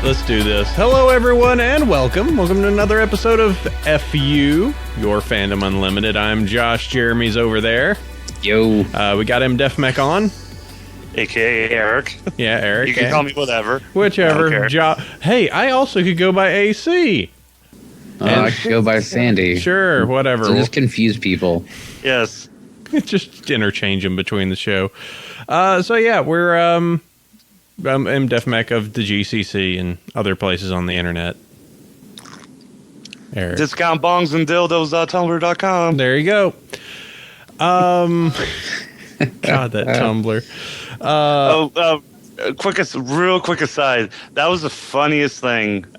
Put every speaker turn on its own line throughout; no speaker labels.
let's do this. Hello, everyone, and welcome. Welcome to another episode of FU, your Fandom Unlimited. I'm Josh. Jeremy's over there.
Yo.
We got M. Defmech on.
AKA Eric.
Yeah, Eric.
You can call me whatever.
Whichever. Hey, I also could go by AC.
I could go by Sandy.
Sure, whatever.
So just confuse people.
Yes.
Just interchange them between the show. So yeah, we're M. Defmech of the GCC and other places on the internet. Eric.
Discount bongs and dildos.tumblr.com.
There you go. God, that Tumblr.
Real quick aside. That was the funniest thing. When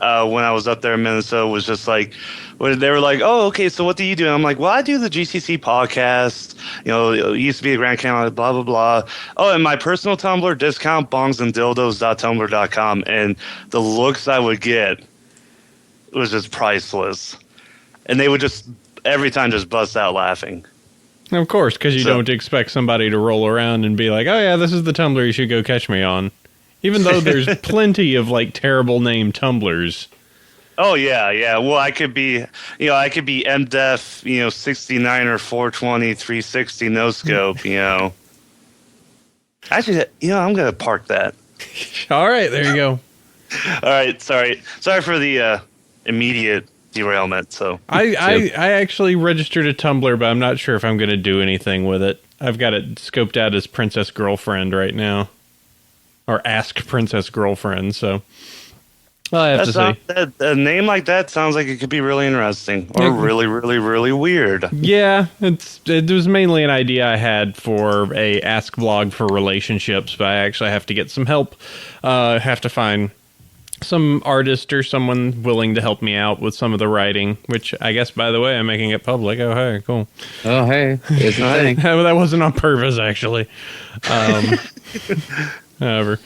I was up there in Minnesota, was just like, when they were like, "Oh, okay, so what do you do?" And I'm like, "Well, I do the GCC podcast. You know, it used to be a Grand Canyon, blah blah blah." Oh, and my personal Tumblr, discount bongs and dildos.tumblr.com, and the looks I would get was just priceless, and they would just every time just bust out laughing.
Of course, because you don't expect somebody to roll around and be like, "Oh yeah, this is the Tumblr you should go catch me on," even though there's plenty of like terrible name Tumblrs.
Oh yeah. Well, I could be MDef, 69 or 420, 360 no scope, Actually, I'm gonna park that.
All right, there you go.
All right, sorry for the immediate derailment. So
I actually registered a Tumblr, but I'm not sure if I'm gonna do anything with it. I've got it scoped out as Princess Girlfriend right now, or Ask Princess Girlfriend. So. I have to say,
a name like that sounds like it could be really interesting or really, really, really weird.
Yeah, it was mainly an idea I had for a Ask blog for relationships, but I actually have to get some help. Have to find some artist or someone willing to help me out with some of the writing, which I guess, by the way, I'm making it public. Oh, hey, cool.
Oh, hey, it's a thing.
That wasn't on purpose, actually. However.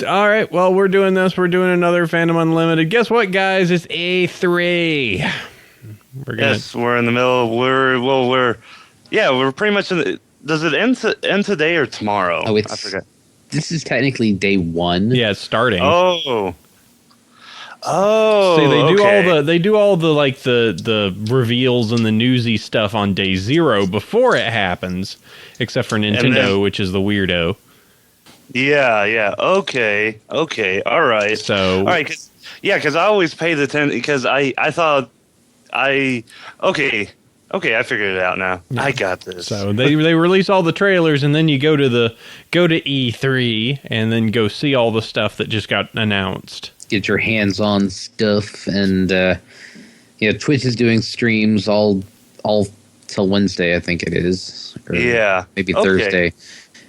All right, well, we're doing this. We're doing another Fandom Unlimited. Guess what, guys? It's E3.
We're in the middle. We're pretty much in the. Does it end today or tomorrow?
Oh,
I forget.
This is technically day one.
Yeah, it's starting.
Oh.
See, they do all the reveals and the newsy stuff on day 0 before it happens, except for Nintendo, which is the weirdo.
Yeah. Okay. All right.
So.
All right. Because I always paid attention because I thought okay. I figured it out now. Yeah. I got this.
So they release all the trailers, and then you go to E3 and then go see all the stuff that just got announced.
Get your hands on stuff, and Twitch is doing streams all till Wednesday, I think it is. Or maybe Thursday.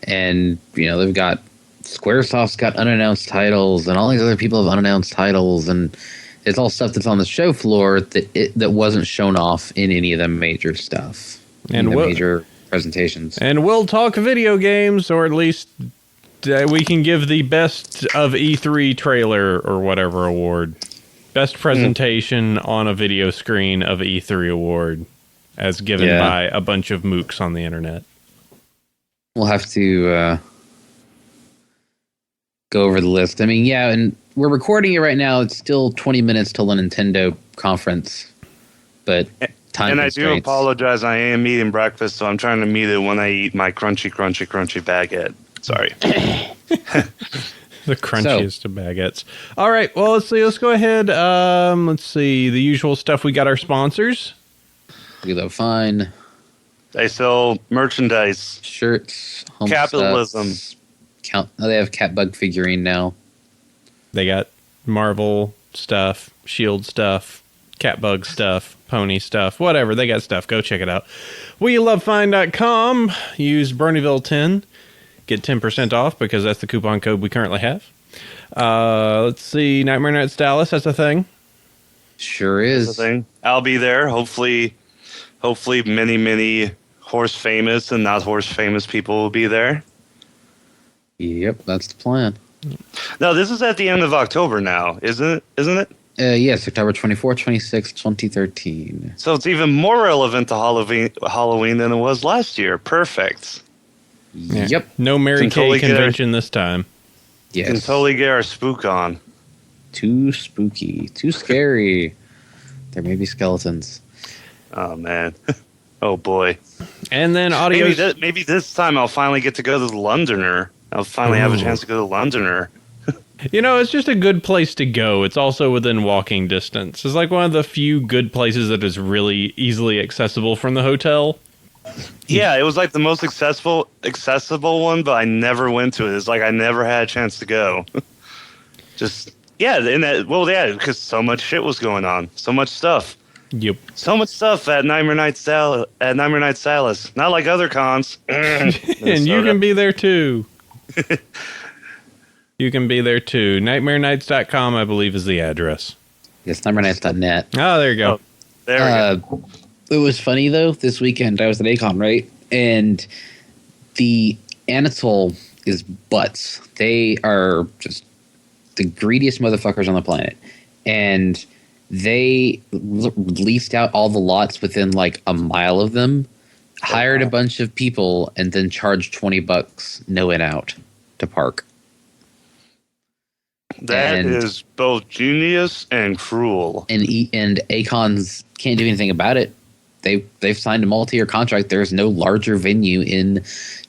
And, they've got Squaresoft's got unannounced titles, and all these other people have unannounced titles, and it's all stuff that's on the show floor that wasn't shown off in any of the major stuff, and major presentations.
And we'll talk video games, or at least we can give the best of E3 trailer or whatever award. Best presentation on a video screen of E3 award, as given by a bunch of mooks on the internet.
We'll have to go over the list. I mean, and we're recording it right now. It's still 20 minutes till the Nintendo conference, but time
and
constraints.
I do apologize. I am eating breakfast, so I'm trying to meet it when I eat my crunchy baguette. Sorry.
The crunchiest of baguettes. All right, well, let's see. Let's go ahead. Let's see. The usual stuff. We got our sponsors.
Look at that fine.
They sell merchandise,
shirts,
capitalism.
They have Catbug figurine now.
They got Marvel stuff, Shield stuff, Catbug stuff, Pony stuff, whatever. They got stuff. Go check it out. WeLoveFine.com. Use Bronyville 10. Get 10% off because that's the coupon code we currently have. Let's see. Nightmare Nights Dallas. That's a thing.
Sure is.
That's a thing. I'll be there. Hopefully many horse famous and not horse famous people will be there.
Yep, that's the plan.
No, this is at the end of October now, isn't it?
Yes, October 24th, 26th, 2013.
So it's even more relevant to Halloween than it was last year. Perfect.
Yeah.
Yep.
No Mary Kay convention this time.
Yes.
We can totally get our spook on.
Too spooky. Too scary. There may be skeletons.
Oh, man. Oh, boy.
And then audio.
Maybe this time I'll finally get to go to the Londoner. I'll finally have a chance to go to the Londoner.
You know, it's just a good place to go. It's also within walking distance. It's like one of the few good places that is really easily accessible from the hotel.
Yeah, it was like the most accessible one, but I never went to it. It's like I never had a chance to go. Just, yeah, because so much shit was going on. So much stuff.
Yep.
So much stuff at Nightmare Night Salas. Not like other cons.
And you can be there too. You can be there too. NightmareNights.com, I believe, is the address.
Yes, nightmarenights.net.
Oh, there you go.
Oh, there we go.
It was funny, though. This weekend, I was at A-Kon, right? And the Anatole is butts. They are just the greediest motherfuckers on the planet. And they leased out all the lots within like a mile of them, hired a bunch of people, and then charged $20 no in out to park.
That is both genius and cruel.
And A-Kon's can't do anything about it. They've signed a multi-year contract. There's no larger venue in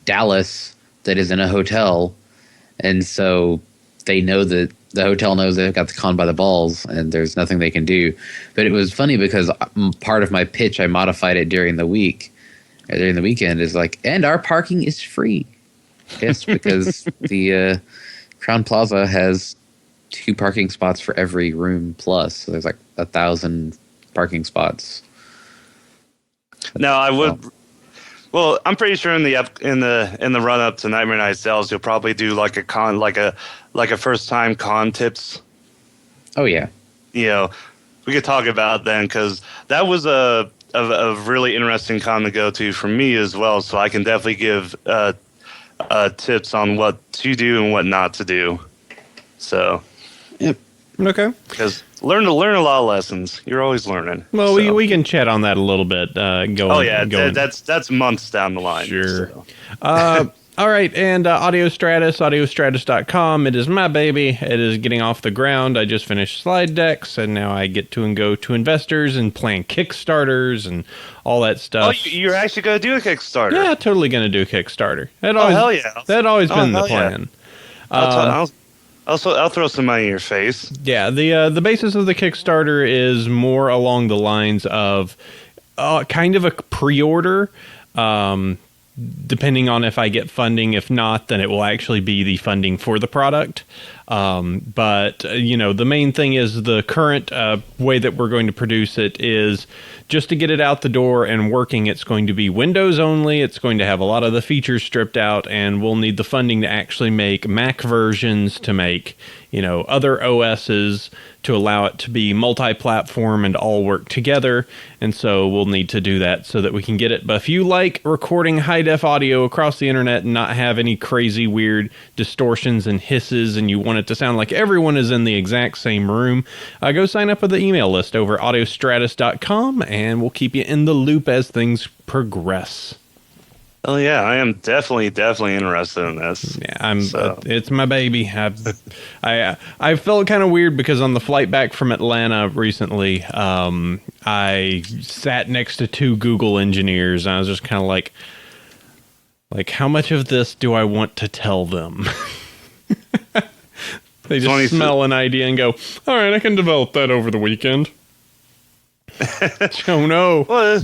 Dallas that is in a hotel, and so they know that the hotel knows they've got the con by the balls, and there's nothing they can do. But it was funny because part of my pitch, I modified it during the weekend, is like, and our parking is free. Yes, because the Crown Plaza has 2 parking spots for every room plus. So there's like 1,000 parking spots.
No, I would. Well, I'm pretty sure in the run up to Nightmare Night Sales, you'll probably do like a first time con tips.
Oh yeah.
You know, we could talk about then because that was a really interesting con to go to for me as well. So I can definitely give tips on what to do and what not to do. So.
Yep.
Okay.
Because learn a lot of lessons. You're always learning.
Well, so. we can chat on that a little bit.
That's months down the line.
Sure. So. All right, and audiostratus.com. It is my baby. It is getting off the ground. I just finished slide decks, and now I get to go to investors and plan Kickstarters and all that stuff.
Oh, you're actually going to do a Kickstarter?
Yeah, totally going to do a Kickstarter.
Hell yeah.
That always been the plan.
Yeah. I'll throw some money in your face.
Yeah, the basis of the Kickstarter is more along the lines of kind of a pre-order, depending on if I get funding. If not, then it will actually be the funding for the product. But, the main thing is the current way that we're going to produce it is just to get it out the door and working. It's going to be Windows only. It's going to have a lot of the features stripped out, and we'll need the funding to actually make Mac versions, to make, other OSs, to allow it to be multi-platform and all work together. And so we'll need to do that so that we can get it. But if you like recording high-def audio across the internet and not have any crazy weird distortions and hisses, and you want it to sound like everyone is in the exact same room, go sign up with the email list over audiostratus.com, and we'll keep you in the loop as things progress.
Oh yeah, I am definitely interested in this.
Yeah, it's my baby. I felt kind of weird because on the flight back from Atlanta recently, I sat next to 2 Google engineers, and I was just kind of like how much of this do I want to tell them? They just smell an idea and go, all right, I can develop that over the weekend. Oh no.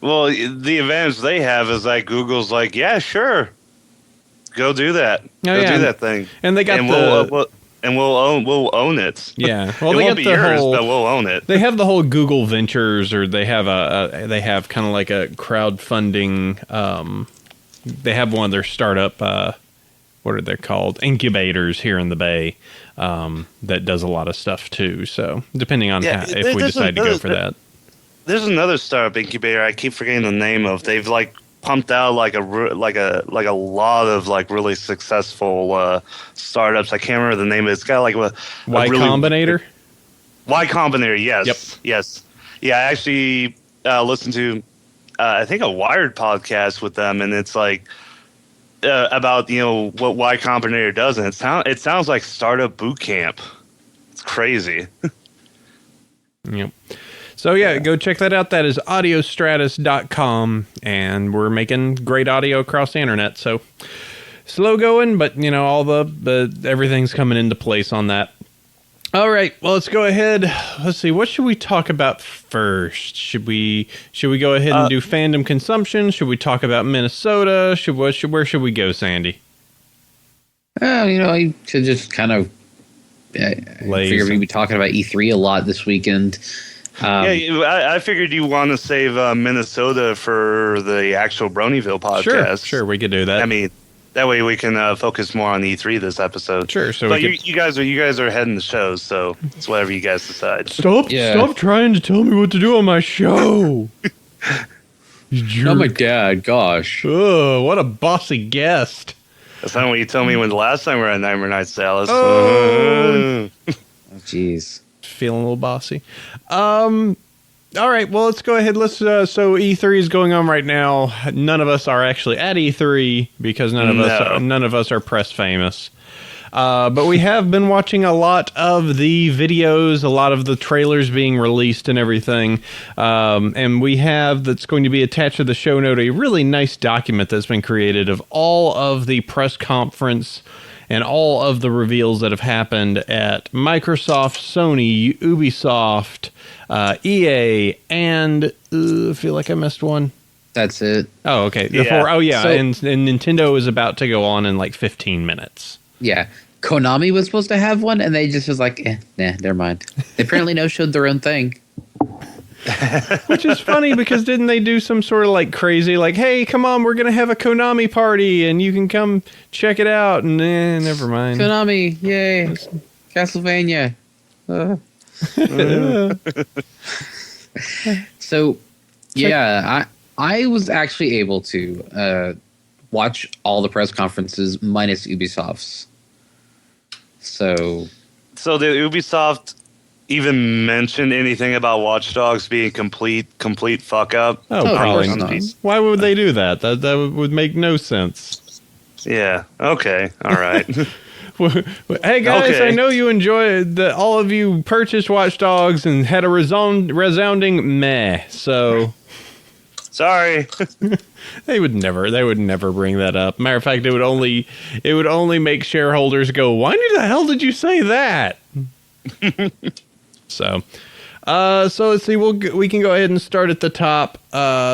Well, the advantage they have is that Google's like, yeah, sure, go do that. Do that thing,
and they got
we'll own it.
Yeah, well,
it
they
won't
got
be yours, but we'll own it.
They have the whole Google Ventures, or they have kind of like a crowdfunding. They have one of their startup. What are they called? Incubators here in the Bay. That does a lot of stuff too. So depending on if we decide to go for that.
There's another startup incubator I keep forgetting the name of. They've pumped out a lot of really successful startups. I can't remember the name of it. It's got Y
Combinator.
Y Combinator, yes.
Yep.
Yes. Yeah, I actually listened to I think a Wired podcast with them, and it's about what Y Combinator does, and it sounds like startup boot camp. It's crazy.
Yep. So yeah, go check that out. That is audiostratus.com, and we're making great audio across the internet. So slow going, but all the everything's coming into place on that. All right, well, let's go ahead. Let's see, what should we talk about first? Should we go ahead and do fandom consumption? Should we talk about Minnesota? Where should we go, Sandy?
I should just kind of figure we'd be talking about E3 a lot this weekend.
I figured you want to save Minnesota for the actual Bronyville podcast.
Sure, we could do that.
I mean, that way we can focus more on E3 this episode.
Sure. So,
but you guys are heading the shows, so it's whatever you guys decide.
Stop trying to tell me what to do on my show.
Not my dad. Gosh.
Oh, what a bossy guest.
That's not what you told me when the last time we were at Nightmare Night, Dallas.
Oh,
jeez.
Feeling a little bossy. All right, well, let's go ahead. So E3 is going on right now. None of us are actually at E3 because none of us are press famous. But we have been watching a lot of the videos, a lot of the trailers being released and everything. And we have, that's going to be attached to the show note, a really nice document that's been created of all of the press conference and all of the reveals that have happened at Microsoft, Sony, Ubisoft, EA, and I feel like I missed one.
That's it.
Oh, okay. And Nintendo is about to go on in like 15 minutes.
Yeah. Konami was supposed to have one, and they just was like, nah, never mind. They apparently no-showed their own thing.
Which is funny because didn't they do some sort of like crazy, like, hey, come on, we're going to have a Konami party and you can come check it out. And never mind.
Konami, yay. Castlevania. So, yeah, I was actually able to watch all the press conferences minus Ubisoft's. So
the Ubisoft even mentioned anything about Watch Dogs being complete fuck up?
Oh, probably not. Why would they do that? That would make no sense.
Yeah. Okay. All right.
Hey guys, okay. I know you enjoyed that. All of you purchased Watch Dogs and had a resounding meh. So
sorry.
They would never bring that up. Matter of fact, it would only make shareholders go, "Why the hell did you say that?" So let's see. We can go ahead and start at the top.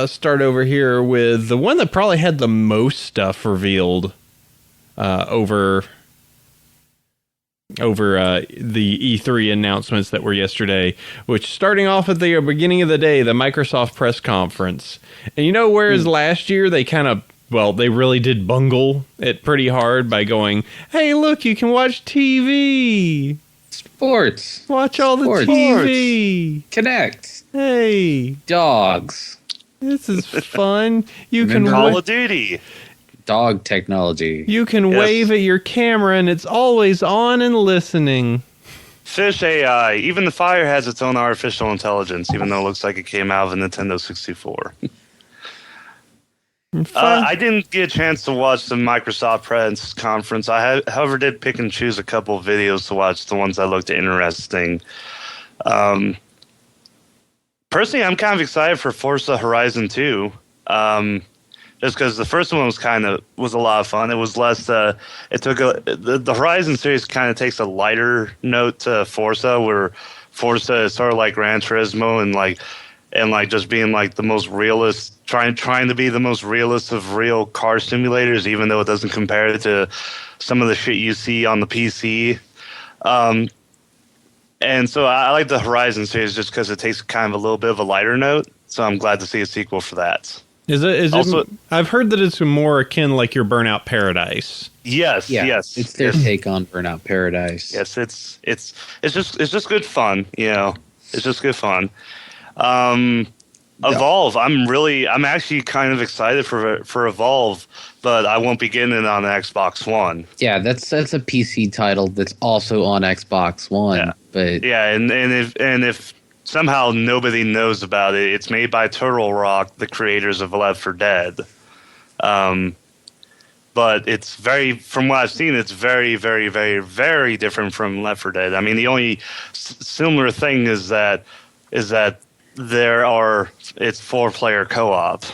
Start over here with the one that probably had the most stuff revealed over the E3 announcements that were yesterday, which starting off at the beginning of the day, the Microsoft press conference. And whereas last year they they really did bungle it pretty hard by going, hey, look, you can watch TV.
Sports.
Watch all the TV.
Connect.
Hey.
Dogs.
This is fun. You can
Call of Duty.
Dog technology.
You can wave at your camera and it's always on and listening.
Fish AI. Even the fire has its own artificial intelligence, even though it looks like it came out of a Nintendo 64. I didn't get a chance to watch the Microsoft press conference. However, did pick and choose a couple of videos to watch, the ones that looked interesting. Personally, I'm kind of excited for Forza Horizon 2. Just because the first one was a lot of fun. It was less. The Horizon series kind of takes a lighter note to Forza, where Forza is sort of like Gran Turismo and just being like the most realist, trying to be the most realist of real car simulators, even though it doesn't compare to some of the shit you see on the PC. And so I like the Horizon series just because it takes kind of a little bit of a lighter note. So I'm glad to see a sequel for that.
Is also, it? I've heard that it's more akin like your Burnout Paradise.
Yes, yes.
It's their take on Burnout Paradise.
Yes, it's just good fun. It's just good fun. Evolve. I'm actually kind of excited for Evolve, but I won't be getting it on the Xbox One.
Yeah, that's a PC title that's also on Xbox One.
Yeah.
But
yeah, and if somehow nobody knows about it, it's made by Turtle Rock, the creators of Left 4 Dead. But but it's from what I've seen, it's very, very, very, very different from Left 4 Dead. I mean, the only similar thing is that it's 4-player co-op.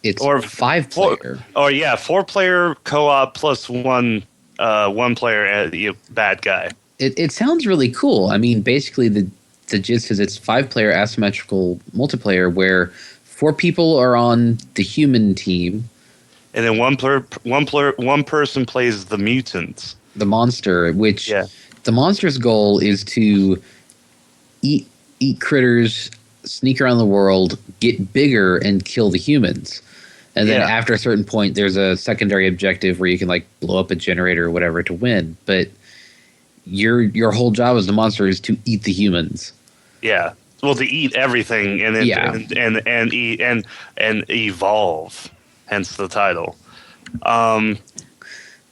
It's 5-player.
4-player co-op plus one player bad guy.
It sounds really cool. I mean, basically the gist is it's 5-player asymmetrical multiplayer where 4 people are on the human team,
and then one person plays the mutant,
the monster. Which the monster's goal is to eat critters, sneak around the world, get bigger, and kill the humans. And then after a certain point, there's a secondary objective where you can like blow up a generator or whatever to win. But your whole job as the monster is to eat the humans. Yeah.
Well, to eat everything and then and evolve. Hence the title. I'm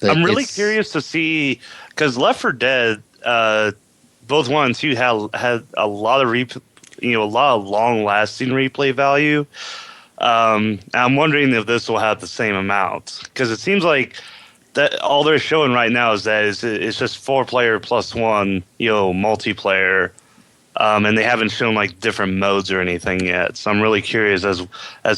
really curious to see, because Left 4 Dead, both 1 and 2 had a lot of long lasting replay value. I'm wondering if this will have the same amount, because it seems like that all they're showing right now is that it's just 4-player plus 1, multiplayer, and they haven't shown like different modes or anything yet. So I'm really curious as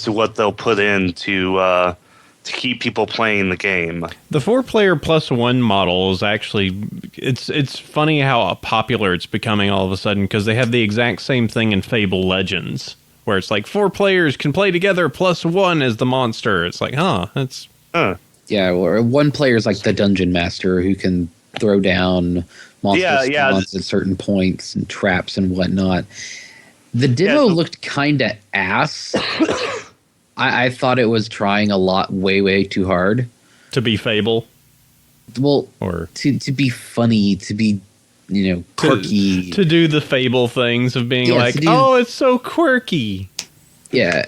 to what they'll put in to keep people playing the game.
The 4-player plus 1 model is actually it's funny how popular it's becoming all of a sudden, because they have the exact same thing in Fable Legends, where it's like 4 players can play together plus 1 as the monster. It's like,
yeah, or 1 player is like the dungeon master who can throw down monster spawns at certain points and traps and whatnot. The demo looked kind of ass. I thought it was trying a lot, way too hard
to be Fable.
Well, or to be funny, to be quirky,
to do the Fable things of being it's so quirky.
Yeah,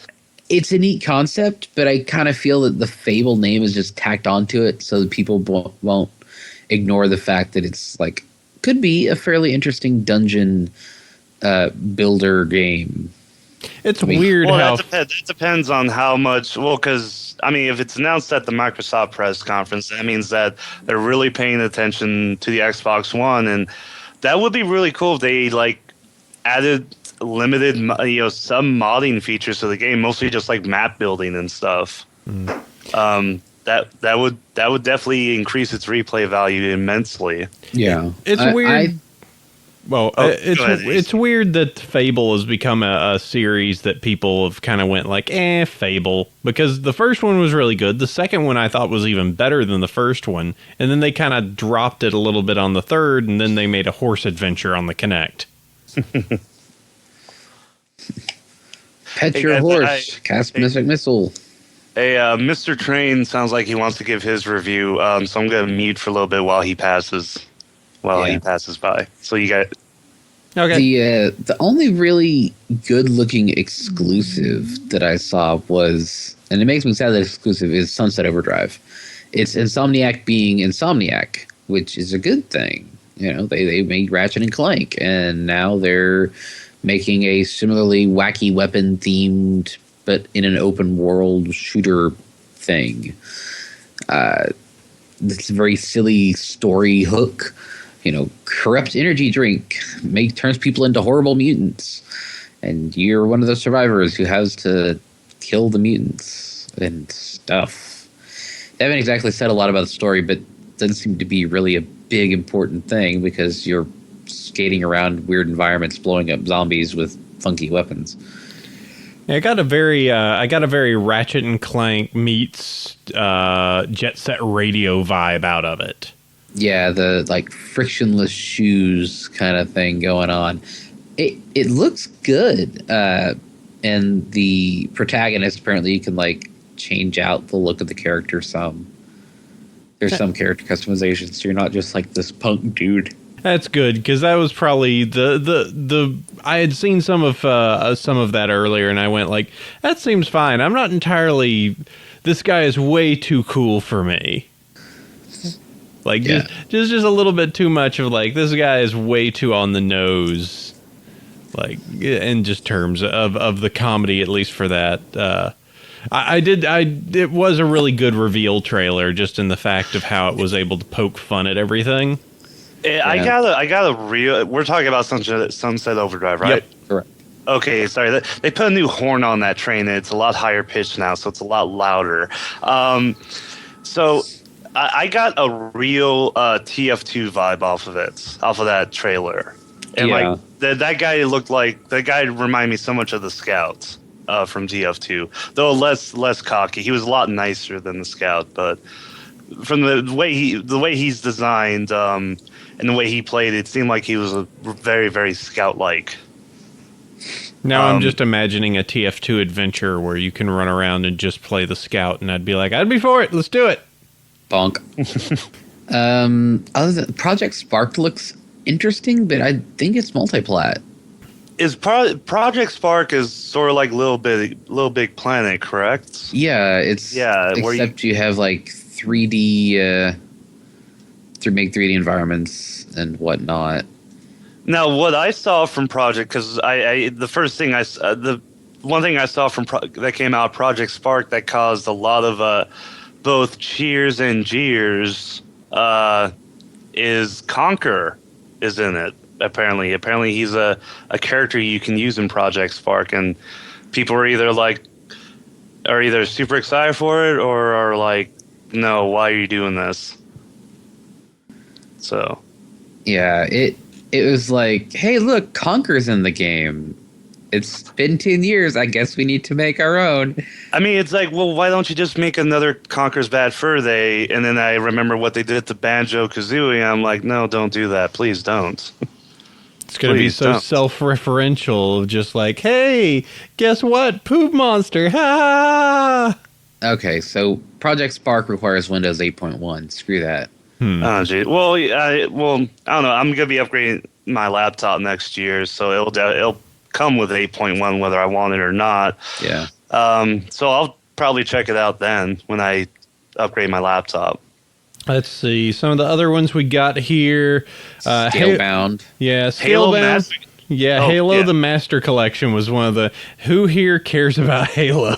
it's a neat concept, but I kind of feel that the Fable name is just tacked onto it so that people won't ignore the fact that it's like could be a fairly interesting dungeon builder game.
It's weird how
that depends on how much. Well, because I mean, if it's announced at the Microsoft press conference, that means that they're really paying attention to the Xbox One, and that would be really cool if they like added limited, some modding features to the game, mostly just like map building and stuff. That would definitely increase its replay value immensely.
Yeah,
it's weird. It's weird that Fable has become a series that people have kind of went like, Fable, because the first one was really good. The second one I thought was even better than the first one, and then they kind of dropped it a little bit on the third, and then they made a horse adventure on the Kinect.
Pet your horse, cast mystic missile.
Hey, Mr. Train sounds like he wants to give his review, so I'm going to mute for a little bit while he passes. He passes by. So you got
the only really good-looking exclusive that I saw was, and it makes me sad that it's exclusive, is Sunset Overdrive. It's Insomniac being Insomniac, which is a good thing. They made Ratchet and Clank, and now they're making a similarly wacky weapon-themed, but in an open-world shooter thing. It's a very silly story hook. Corrupt energy drink turns people into horrible mutants, and you're one of the survivors who has to kill the mutants and stuff. They haven't exactly said a lot about the story, but it doesn't seem to be really a big important thing because you're skating around weird environments, blowing up zombies with funky weapons.
Yeah, I got a very Ratchet and Clank meets Jet Set Radio vibe out of it.
Yeah, the like frictionless shoes kind of thing going on. It looks good, and the protagonist apparently you can like change out the look of the character some. There's some character customization, so you're not just like this punk dude.
That's good, because that was probably the I had seen some of that earlier, and I went like, that seems fine. I'm not entirely. This guy is way too cool for me. Like just a little bit too much of like, this guy is way too on the nose, like in just terms of the comedy, at least for that. It was a really good reveal trailer, just in the fact of how it was able to poke fun at everything.
Yeah. I got a real. We're talking about Sunset Overdrive, right?
Yep.
Correct.
Okay, sorry. They put a new horn on that train, and it's a lot higher pitched now, so it's a lot louder. So I got a real TF2 vibe off of that trailer. And
Yeah.
like that guy reminded me so much of the Scout from TF2, though less cocky. He was a lot nicer than the Scout, but from the way he's designed and the way he played, it seemed like he was a very, very Scout-like.
Now I'm just imagining a TF2 adventure where you can run around and just play the Scout, and I'd be like, I'd be for it. Let's do it.
Bonk. Other than Project Spark looks interesting, but I think it's multiplat.
Project Spark is sort of like Little Big Planet, correct?
Yeah, it's except you have like 3D to make 3D environments and whatnot.
Now, what I saw from Project, because the one thing I saw from that came out of Project Spark that caused a lot of both cheers and jeers is Conquer is in it. Apparently he's a character you can use in Project Spark, and people are either super excited for it or are like, no, why are you doing this? So
yeah, it was like, hey, look, Conker's in the game. It's been 10 years. I guess we need to make our own.
I mean, it's like, well, why don't you just make another Conker's Bad Fur Day? And then I remember what they did to Banjo-Kazooie. I'm like, no, don't do that. Please don't.
It's going to be so self-referential, just like, hey, guess what? Poop monster. Ha!
Okay, so Project Spark requires Windows 8.1. Screw that.
Oh, gee. Well, I don't know. I'm gonna be upgrading my laptop next year, so it'll come with 8.1 whether I want it or not.
Yeah.
So I'll probably check it out then when I upgrade my laptop.
Let's see some of the other ones we got here.
Scalebound.
Scalebound. Yeah, Halo the Master Collection was one of the. Who here cares about Halo?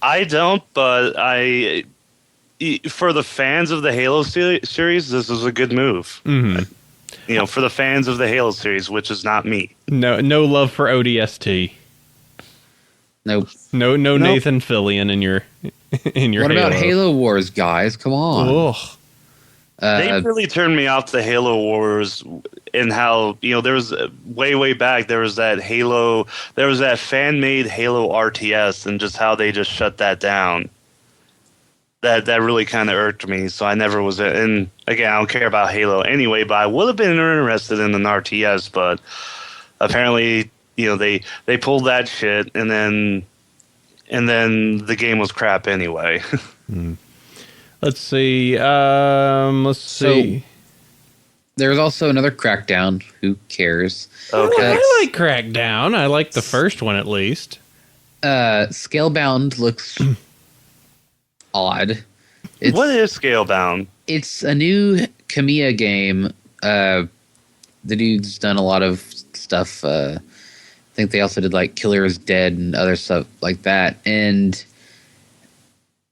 I don't, but for the fans of the Halo series, this is a good move. Mm-hmm. For the fans of the Halo series, which is not me. No
love for ODST.
Nope.
No Nathan Fillion in your
What
Halo.
about Halo Wars, guys? Come on.
Ugh.
They really turned me off to Halo Wars, and how there was way back there was that fan-made Halo RTS, and just how they just shut that down. That really kind of irked me, so I never was. And again, I don't care about Halo anyway, but I would have been interested in an RTS. But apparently, they pulled that shit, and then the game was crap anyway.
Let's see. Let's see.
There's also another Crackdown. Who cares?
Okay.
I like Crackdown. I like the first one at least.
Scalebound looks odd.
What is Scalebound?
It's a new Kamiya game. The dude's done a lot of stuff. I think they also did like Killer is Dead and other stuff like that. And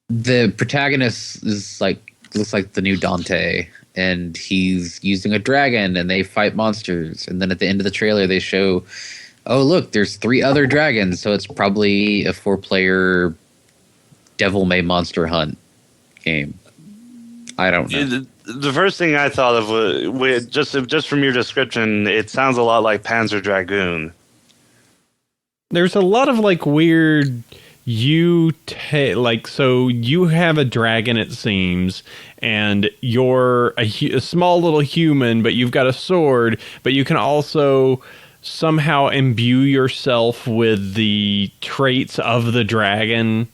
the protagonist is looks like the new Dante, and he's using a dragon, and they fight monsters. And then at the end of the trailer, they show, oh look, there's 3 other dragons, so it's probably a 4-player Devil May Monster Hunt game. I don't know.
The first thing I thought of was just from your description, it sounds a lot like Panzer Dragoon.
There's a lot of weird. So you have a dragon, it seems, and you're a small little human, but you've got a sword, but you can also somehow imbue yourself with the traits of the dragon,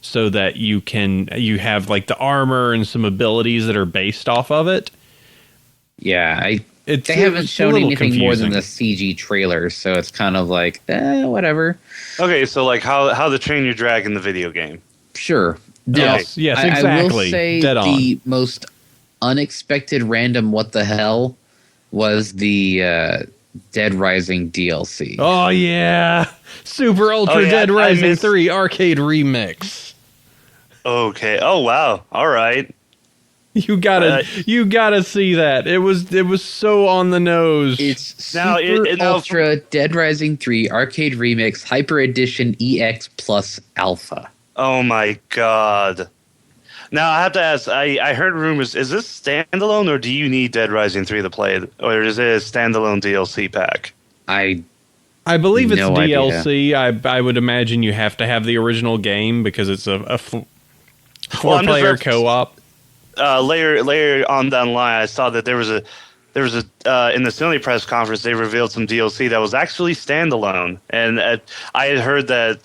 so that you have the armor and some abilities that are based off of it.
Yeah, they haven't shown anything more than the CG trailer, so it's kind of whatever.
Okay, so how to Train Your Dragon, the video game.
Sure.
Yes, exactly.
I will say the most unexpected random what the hell was the Dead Rising DLC.
Oh yeah, Super Ultra Dead Rising 3 Arcade Remix.
Okay. Oh wow. All right.
You gotta see that. It was so on the nose.
It's Super Ultra Dead Rising 3 Arcade Remix Hyper Edition EX Plus Alpha.
Oh my god. Now I have to ask. I heard rumors. Is this standalone, or do you need Dead Rising 3 to play it, or is it a standalone DLC pack?
I believe it's DLC. I would imagine you have to have the original game because it's a four-player co-op.
Later on down the line, I saw that there was a in the Sony press conference they revealed some DLC that was actually standalone, and I had heard that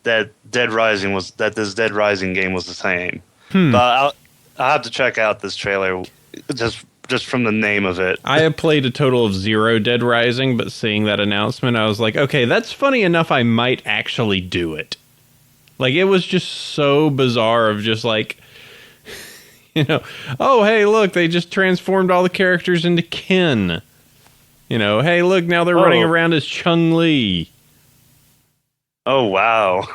that this Dead Rising game was the same. But I'll have to check out this trailer just from the name of it.
I have played a total of 0 Dead Rising, but seeing that announcement, I was like, okay, that's funny enough. I might actually do it. Like, it was just so bizarre of just like, oh, hey, look, they just transformed all the characters into Ken. Hey, look, now they're running around as Chun-Li.
Oh, wow.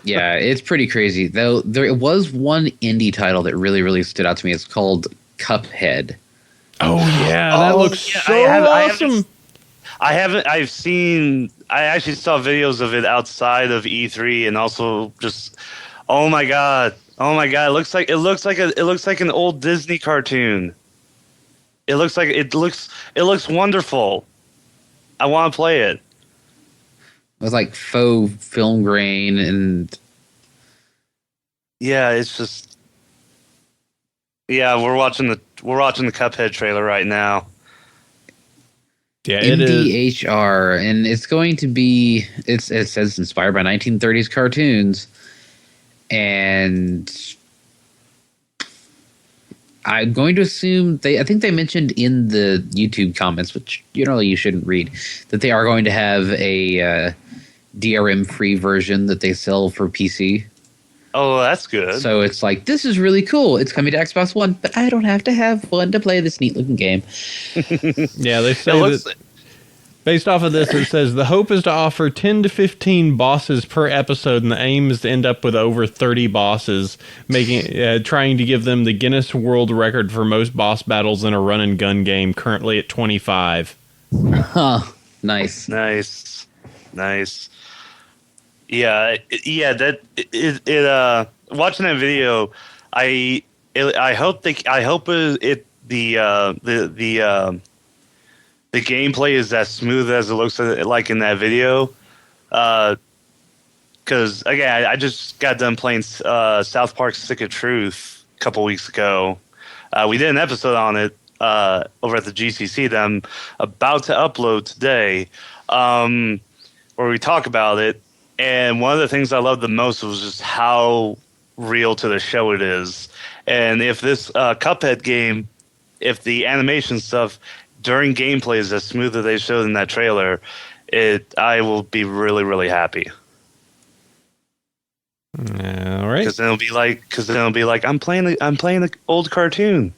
Yeah, it's pretty crazy. Though there was one indie title that really, really stood out to me. It's called Cuphead.
Oh, yeah, that looks so awesome.
I actually saw videos of it outside of E3 and also just, oh my god. It looks like an old Disney cartoon. It looks wonderful. I want to play it.
It was like faux film grain and
yeah, it's just we're watching the Cuphead trailer right now.
Yeah, it is
MDHR, and it's going to be it says inspired by 1930s cartoons, and I'm going to assume I think they mentioned in the YouTube comments, which generally you shouldn't read, that they are going to have a DRM free version that they sell for PC.
Oh, that's good.
So it's like, this is really cool. It's coming to Xbox One, but I don't have to have one to play this neat looking game.
Yeah, they say that based off of this, it says the hope is to offer 10 to 15 bosses per episode, and the aim is to end up with over 30 bosses, trying to give them the Guinness World Record for most boss battles in a run and gun game, currently at 25.
Huh. Nice.
Yeah. Watching that video, I hope the gameplay is as smooth as it looks like in that video. Because again, I just got done playing South Park: Stick of Truth a couple weeks ago. We did an episode on it over at the GCC that I'm about to upload today, where we talk about it. And one of the things I loved the most was just how real to the show it is. And if this Cuphead game, if the animation stuff during gameplay is as smooth as they showed in that trailer, I will be really, really happy.
All right.
Because then it'll be like I'm playing an old cartoon.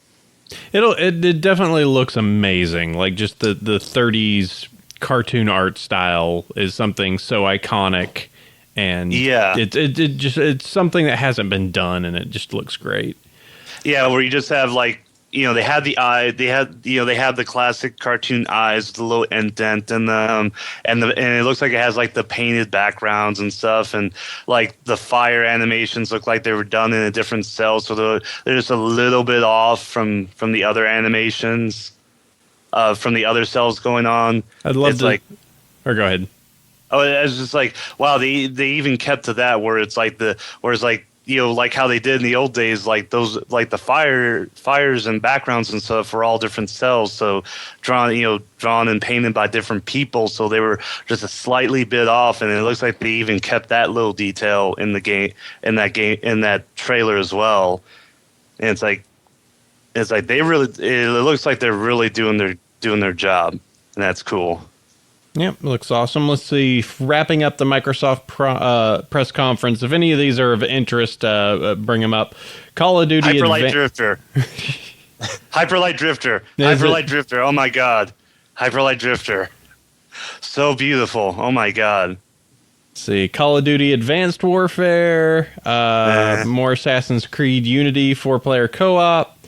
It definitely looks amazing. Like just the 30s cartoon art style is something so iconic, and it's something that hasn't been done, and it just looks great.
Yeah, where you just have like, they have the eye, they have the classic cartoon eyes with the little indent in them, and it looks like it has like the painted backgrounds and stuff, and like the fire animations look like they were done in a different cell, so they're just a little bit off from the other animations. From the other cells going on.
I'd love to. Or go ahead.
Oh, it's just like, wow, they even kept to that where it's like like how they did in the old days, like those, like the fires and backgrounds and stuff were all different cells, so drawn and painted by different people, so they were just a slightly bit off, and it looks like they even kept that little detail in the game, in that trailer as well, and it's like it looks like they're really doing their job, and that's cool.
Yep, looks awesome. Let's see, wrapping up the Microsoft press conference. If any of these are of interest, bring them up. Call of Duty
Hyperlight Drifter. Hyperlight Drifter. Hyperlight Drifter. Oh my god. Hyperlight Drifter. So beautiful. Oh my god.
Let's see, Call of Duty Advanced Warfare, more Assassin's Creed Unity 4-player co-op.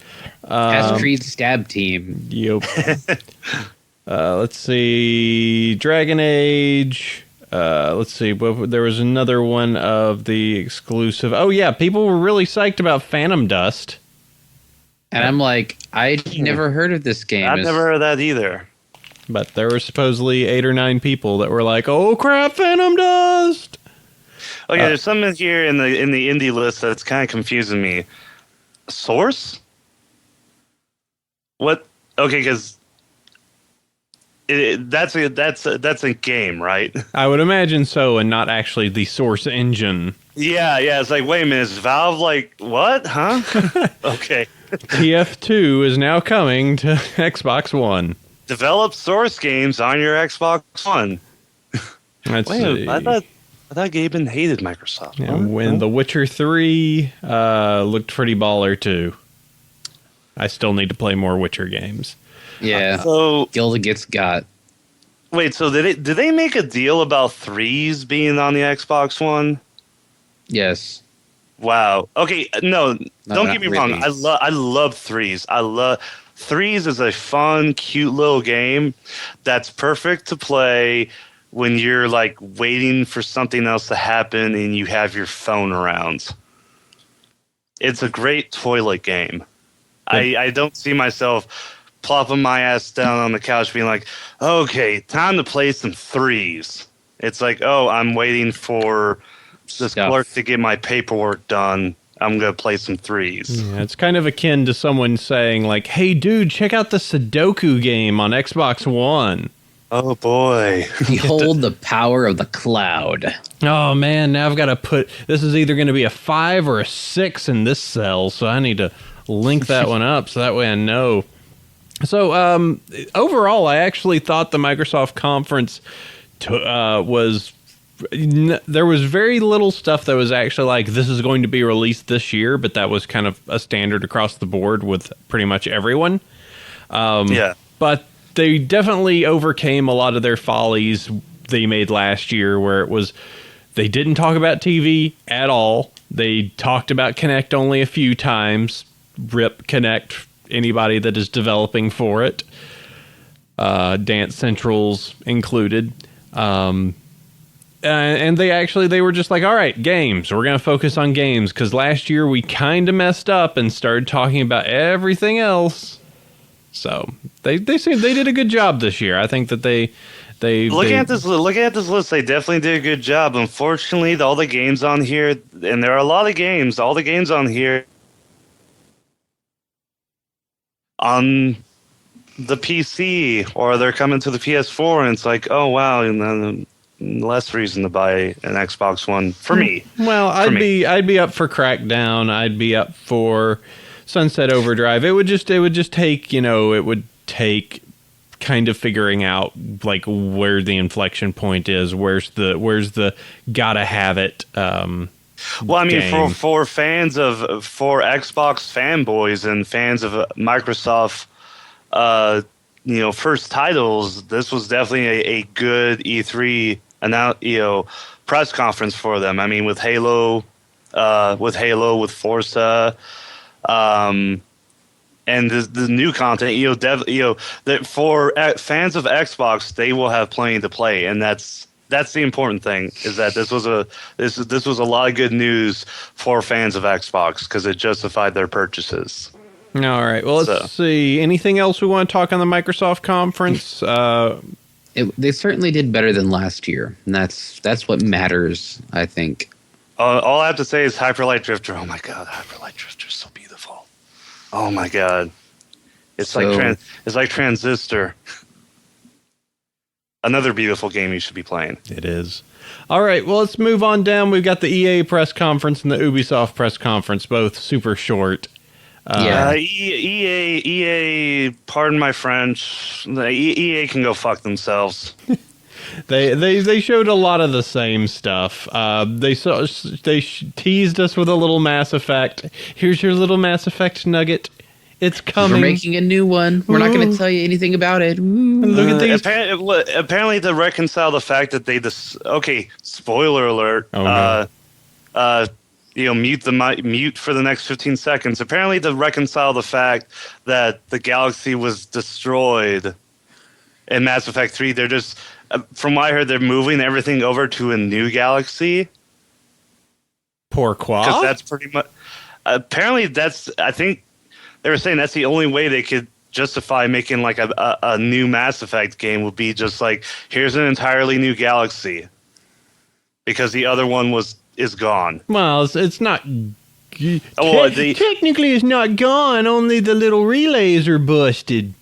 Assassin's Creed Stab Team.
Yep. Let's see, Dragon Age. Let's see, there was another one of the exclusive. Oh yeah, people were really psyched about Phantom Dust.
And I'm like, I'd never heard of this game.
I've never heard of that either.
But there were supposedly 8 or 9 people that were like, "Oh crap, Phantom Dust!"
Okay, there's something here in the indie list that's kind of confusing me. Source? What? Okay, because that's a game, right?
I would imagine so, and not actually the Source engine.
Yeah. It's like, wait a minute, is Valve like what? Huh? Okay.
TF2 is now coming to Xbox One.
Develop Source games on your Xbox One.
Let's see.
I thought Gaben hated Microsoft.
Yeah, when The Witcher 3 looked pretty baller too. I still need to play more Witcher games.
Yeah.
So
Gilda gets got.
wait, so did they make a deal about Threes being on the Xbox One?
Yes.
Wow. Okay. No, don't get me wrong.
really.
I love Threes. Threes is a fun, cute little game that's perfect to play when you're like waiting for something else to happen and you have your phone around. It's a great toilet game. I don't see myself plopping my ass down on the couch being like, okay, time to play some Threes. It's like, oh, I'm waiting for this clerk to get my paperwork done. I'm going to play some Threes.
Yeah, it's kind of akin to someone saying like, "Hey dude, check out the Sudoku game on Xbox One."
Oh boy.
Behold the power of the cloud.
Oh man, now I've got to put, this is either going to be a 5 or a 6 in this cell, so I need to link that one up so that way I know. So overall, I actually thought the Microsoft conference was... There was very little stuff that was actually like, this is going to be released this year, but that was kind of a standard across the board with pretty much everyone.
Yeah.
But they definitely overcame a lot of their follies they made last year, where it was, they didn't talk about TV at all. They talked about Kinect only a few times. RIP Kinect, anybody that is developing for it. Dance Central's included. And they were just like, all right, games. We're going to focus on games, because last year we kind of messed up and started talking about everything else. So they did a good job this year. I think that they looking at this list, they definitely did a good job. Unfortunately, all the games on here, and there are a lot of games, all the games on here on the PC, or they're coming to the PS4, and it's like, oh wow, and then less reason to buy an Xbox One for me. Well, I'd be up for Crackdown. I'd be up for Sunset Overdrive. It would just take, it would take kind of figuring out like where the inflection point is, where's the gotta have it. Well, I mean, game. for fans for Xbox fanboys and fans of Microsoft, first titles, this was definitely a good E3 press conference for them. I mean, with Halo, with Forza, and the new content, that for fans of Xbox, they will have plenty to play, and that's the important thing, is that this was a lot of good news for fans of Xbox, because it justified their purchases. All right. Well, let's see. Anything else we want to talk on the Microsoft conference?
They certainly did better than last year, and that's what matters, I think.
All I have to say is Hyper Light Drifter. Oh my god, Hyper Light Drifter is so beautiful. Oh my god, it's like Transistor. Another beautiful game you should be playing. It is. All right, well, let's move on down. We've got the EA press conference and the Ubisoft press conference, both super short. EA, pardon my French. EA can go fuck themselves. They showed a lot of the same stuff. They teased us with a little Mass Effect. Here's your little Mass Effect nugget.
It's coming.
We're making a new one. We're not going to tell you anything about it.
Look at these.
Apparently, to reconcile the fact that they spoiler alert.
Oh, no.
Mute for the next 15 seconds. Apparently, to reconcile the fact that the galaxy was destroyed in Mass Effect 3, they're just, from what I heard, they're moving everything over to a new galaxy.
Pourquoi?
Because that's pretty much. Apparently, I think they were saying that's the only way they could justify making like a new Mass Effect game would be just like, here's an entirely new galaxy. Because the other one is gone.
Well, it's not. Technically, it's not gone. Only the little relays are busted.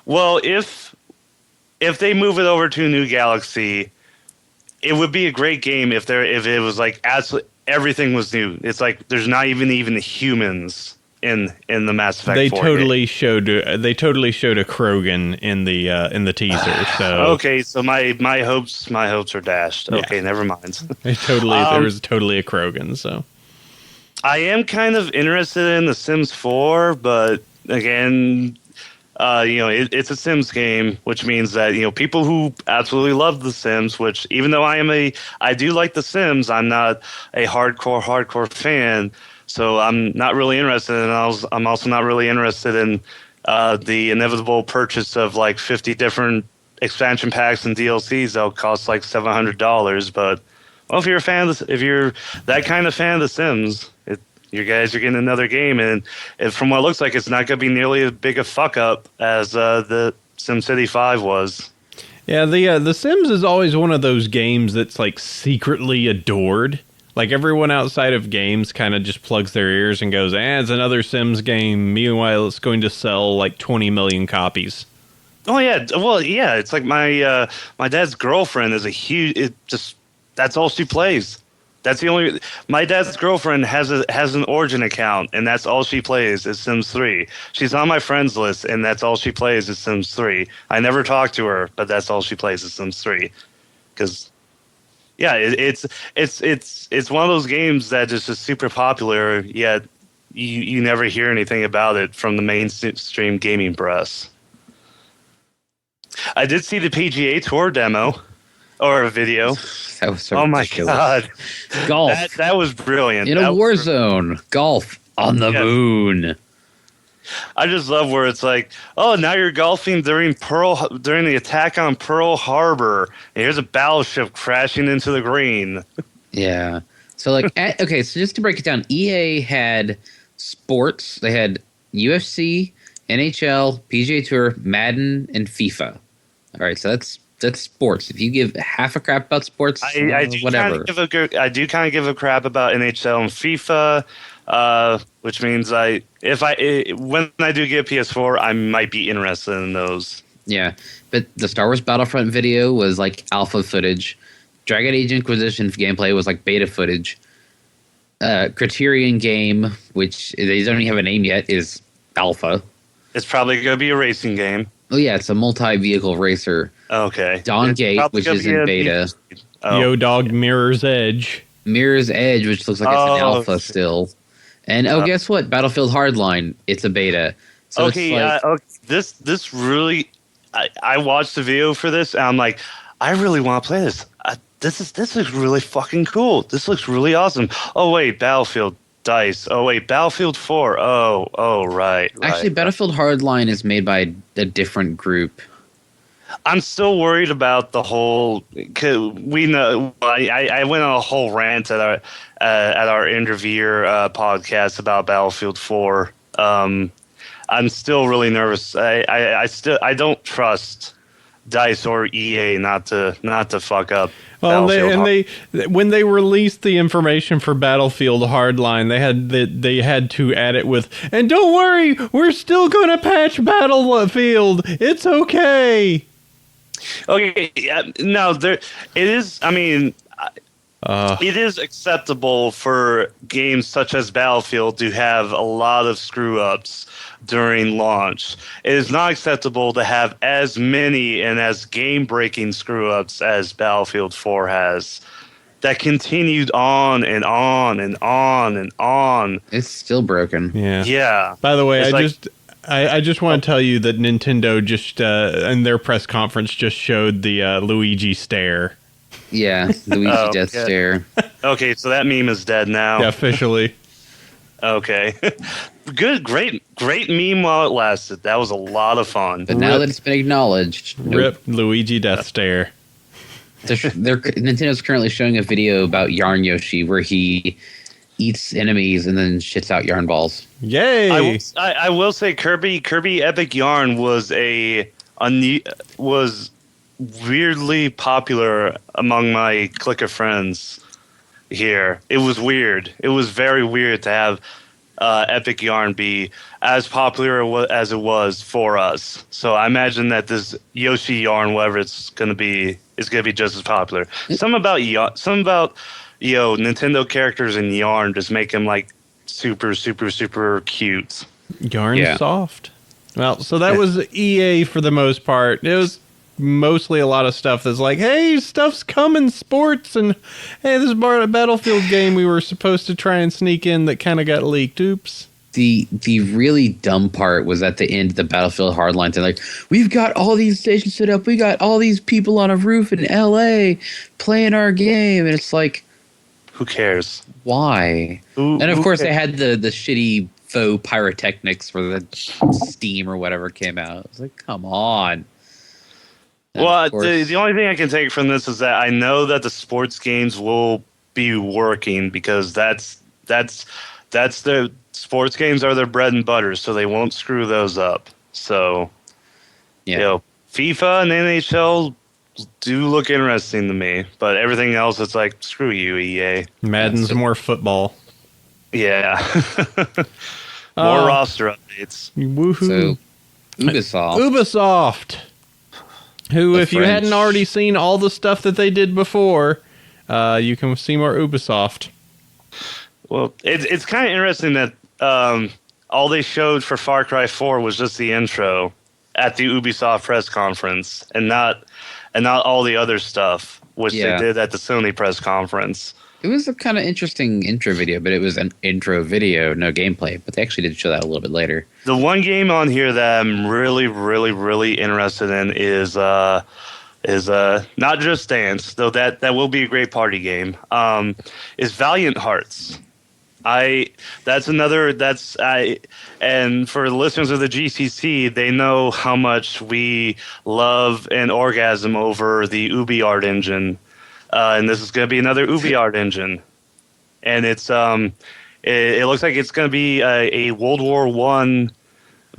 Well, if they move it over to a new galaxy, it would be a great game if it was like absolutely everything was new. It's like there's not even humans in the Mass Effect.
They
4
totally
game.
showed a Krogan in the teaser. So
okay, so my hopes are dashed.
Yeah.
Okay, never mind.
There was totally a Krogan. So
I am kind of interested in The Sims 4, but again, it's a Sims game, which means that people who absolutely love The Sims, which even though I do like The Sims, I'm not a hardcore fan. So I'm not really interested, and I'm also not really interested in the inevitable purchase of like 50 different expansion packs and DLCs that'll cost like $700. But well, if you're that kind of fan of The Sims, you guys are getting another game, and from what it looks like, it's not going to be nearly as big a fuck up as the SimCity 5 was.
Yeah, the Sims is always one of those games that's like secretly adored. Like everyone outside of games kind of just plugs their ears and goes, it's another Sims game. Meanwhile, it's going to sell like 20 million copies.
Oh yeah, well yeah, it's like my dad's girlfriend is that's all she plays. That's the only. My dad's girlfriend has an Origin account, and that's all she plays is Sims 3. She's on my friends list, and that's all she plays is Sims 3. I never talk to her, but that's all she plays is Sims 3. Because, yeah, it's one of those games that is just super popular, yet you never hear anything about it from the mainstream gaming press. I did see the PGA Tour demo. Or a video.
That was so ridiculous.
My God.
Golf.
That was brilliant.
In a war zone. Golf on the moon.
I just love where it's like, oh, now you're golfing during the attack on Pearl Harbor. And here's a battleship crashing into the green.
Yeah. So like, okay, so just to break it down, EA had sports. They had UFC, NHL, PGA Tour, Madden, and FIFA. All right, so that's sports. If you give half a crap about sports, whatever.
I do kind of give a crap about NHL and FIFA, which means when I do get a PS4, I might be interested in those.
Yeah, but the Star Wars Battlefront video was like alpha footage. Dragon Age Inquisition gameplay was like beta footage. Criterion game, which they don't even have a name yet, is alpha.
It's probably going to be a racing game.
Oh yeah, it's a multi-vehicle racer.
Okay.
Dawn Gate, which is in beta.
Yo Dog Mirror's Edge.
Mirror's Edge, which looks like it's an alpha still. And guess what? Battlefield Hardline, it's a beta. So
okay, this really, I watched the video for this, and I'm like, I really want to play this. This looks really fucking cool. This looks really awesome. Oh wait, Battlefield Dice. Oh wait, Battlefield 4. Oh right.
Actually, Battlefield Hardline is made by a different group.
I'm still worried about the whole. We know I went on a whole rant at our interviewer podcast about Battlefield 4. I'm still really nervous. I don't trust DICE or EA not to fuck up.
Well, when they released the information for Battlefield Hardline, they had to add it with, and don't worry, we're still going to patch Battlefield. It's okay.
Okay, no, it is. I mean, it is acceptable for games such as Battlefield to have a lot of screw ups during launch. It is not acceptable to have as many and as game breaking screw ups as Battlefield 4 has. that continued on and on and on and on.
It's still broken.
Yeah.
Yeah.
By the way,
It's
I just want to tell you that Nintendo just in their press conference just showed the Luigi stare.
Yeah, Luigi death stare.
Okay, so that meme is dead now.
Yeah, officially.
Okay. Great meme while it lasted. That was a lot of fun.
But now that it's been acknowledged,
Rip Luigi death stare.
Nintendo's currently showing a video about Yarn Yoshi where he eats enemies and then shits out yarn balls.
Yay!
I will say Kirby Epic Yarn was weirdly popular among my clique of friends here. It was weird. It was very weird to have Epic Yarn be as popular as it was for us. So I imagine that this Yoshi Yarn, whatever it's going to be, is going to be just as popular. Some about Nintendo characters in Yarn just make them like super, super, super cute.
Yarn soft. Well, so that was EA for the most part. It was mostly a lot of stuff that's like, hey, stuff's coming, sports, and hey, this is a Battlefield game we were supposed to try and sneak in that kind of got leaked. Oops.
The really dumb part was at the end of the Battlefield Hardline thing. Like, we've got all these stations set up. We got all these people on a roof in LA playing our game. And it's like,
who cares?
Why? And of course, they had the shitty faux pyrotechnics for the Steam or whatever came out. It's like, come on.
Well, the only thing I can take from this is that I know that the sports games will be working because that's the sports games are their bread and butter, so they won't screw those up. So, FIFA and NHL do look interesting to me, but everything else, it's like, screw you, EA.
Madden's more football.
Yeah. More roster updates.
Woohoo.
So,
Ubisoft. Who, if you hadn't already seen all the stuff that they did before, you can see more Ubisoft.
Well, it's kind of interesting that all they showed for Far Cry 4 was just the intro at the Ubisoft press conference, and not all the other stuff, which they did at the Sony press conference.
It was a kind of interesting intro video, but it was an intro video, no gameplay. But they actually did show that a little bit later.
The one game on here that I'm really, really, really interested in is not Just Dance, though that will be a great party game. Is Valiant Hearts. And for the listeners of the GCC, they know how much we love and orgasm over the Ubi art engine. And this is going to be another Ubi art engine, and it's it looks like it's going to be a World War I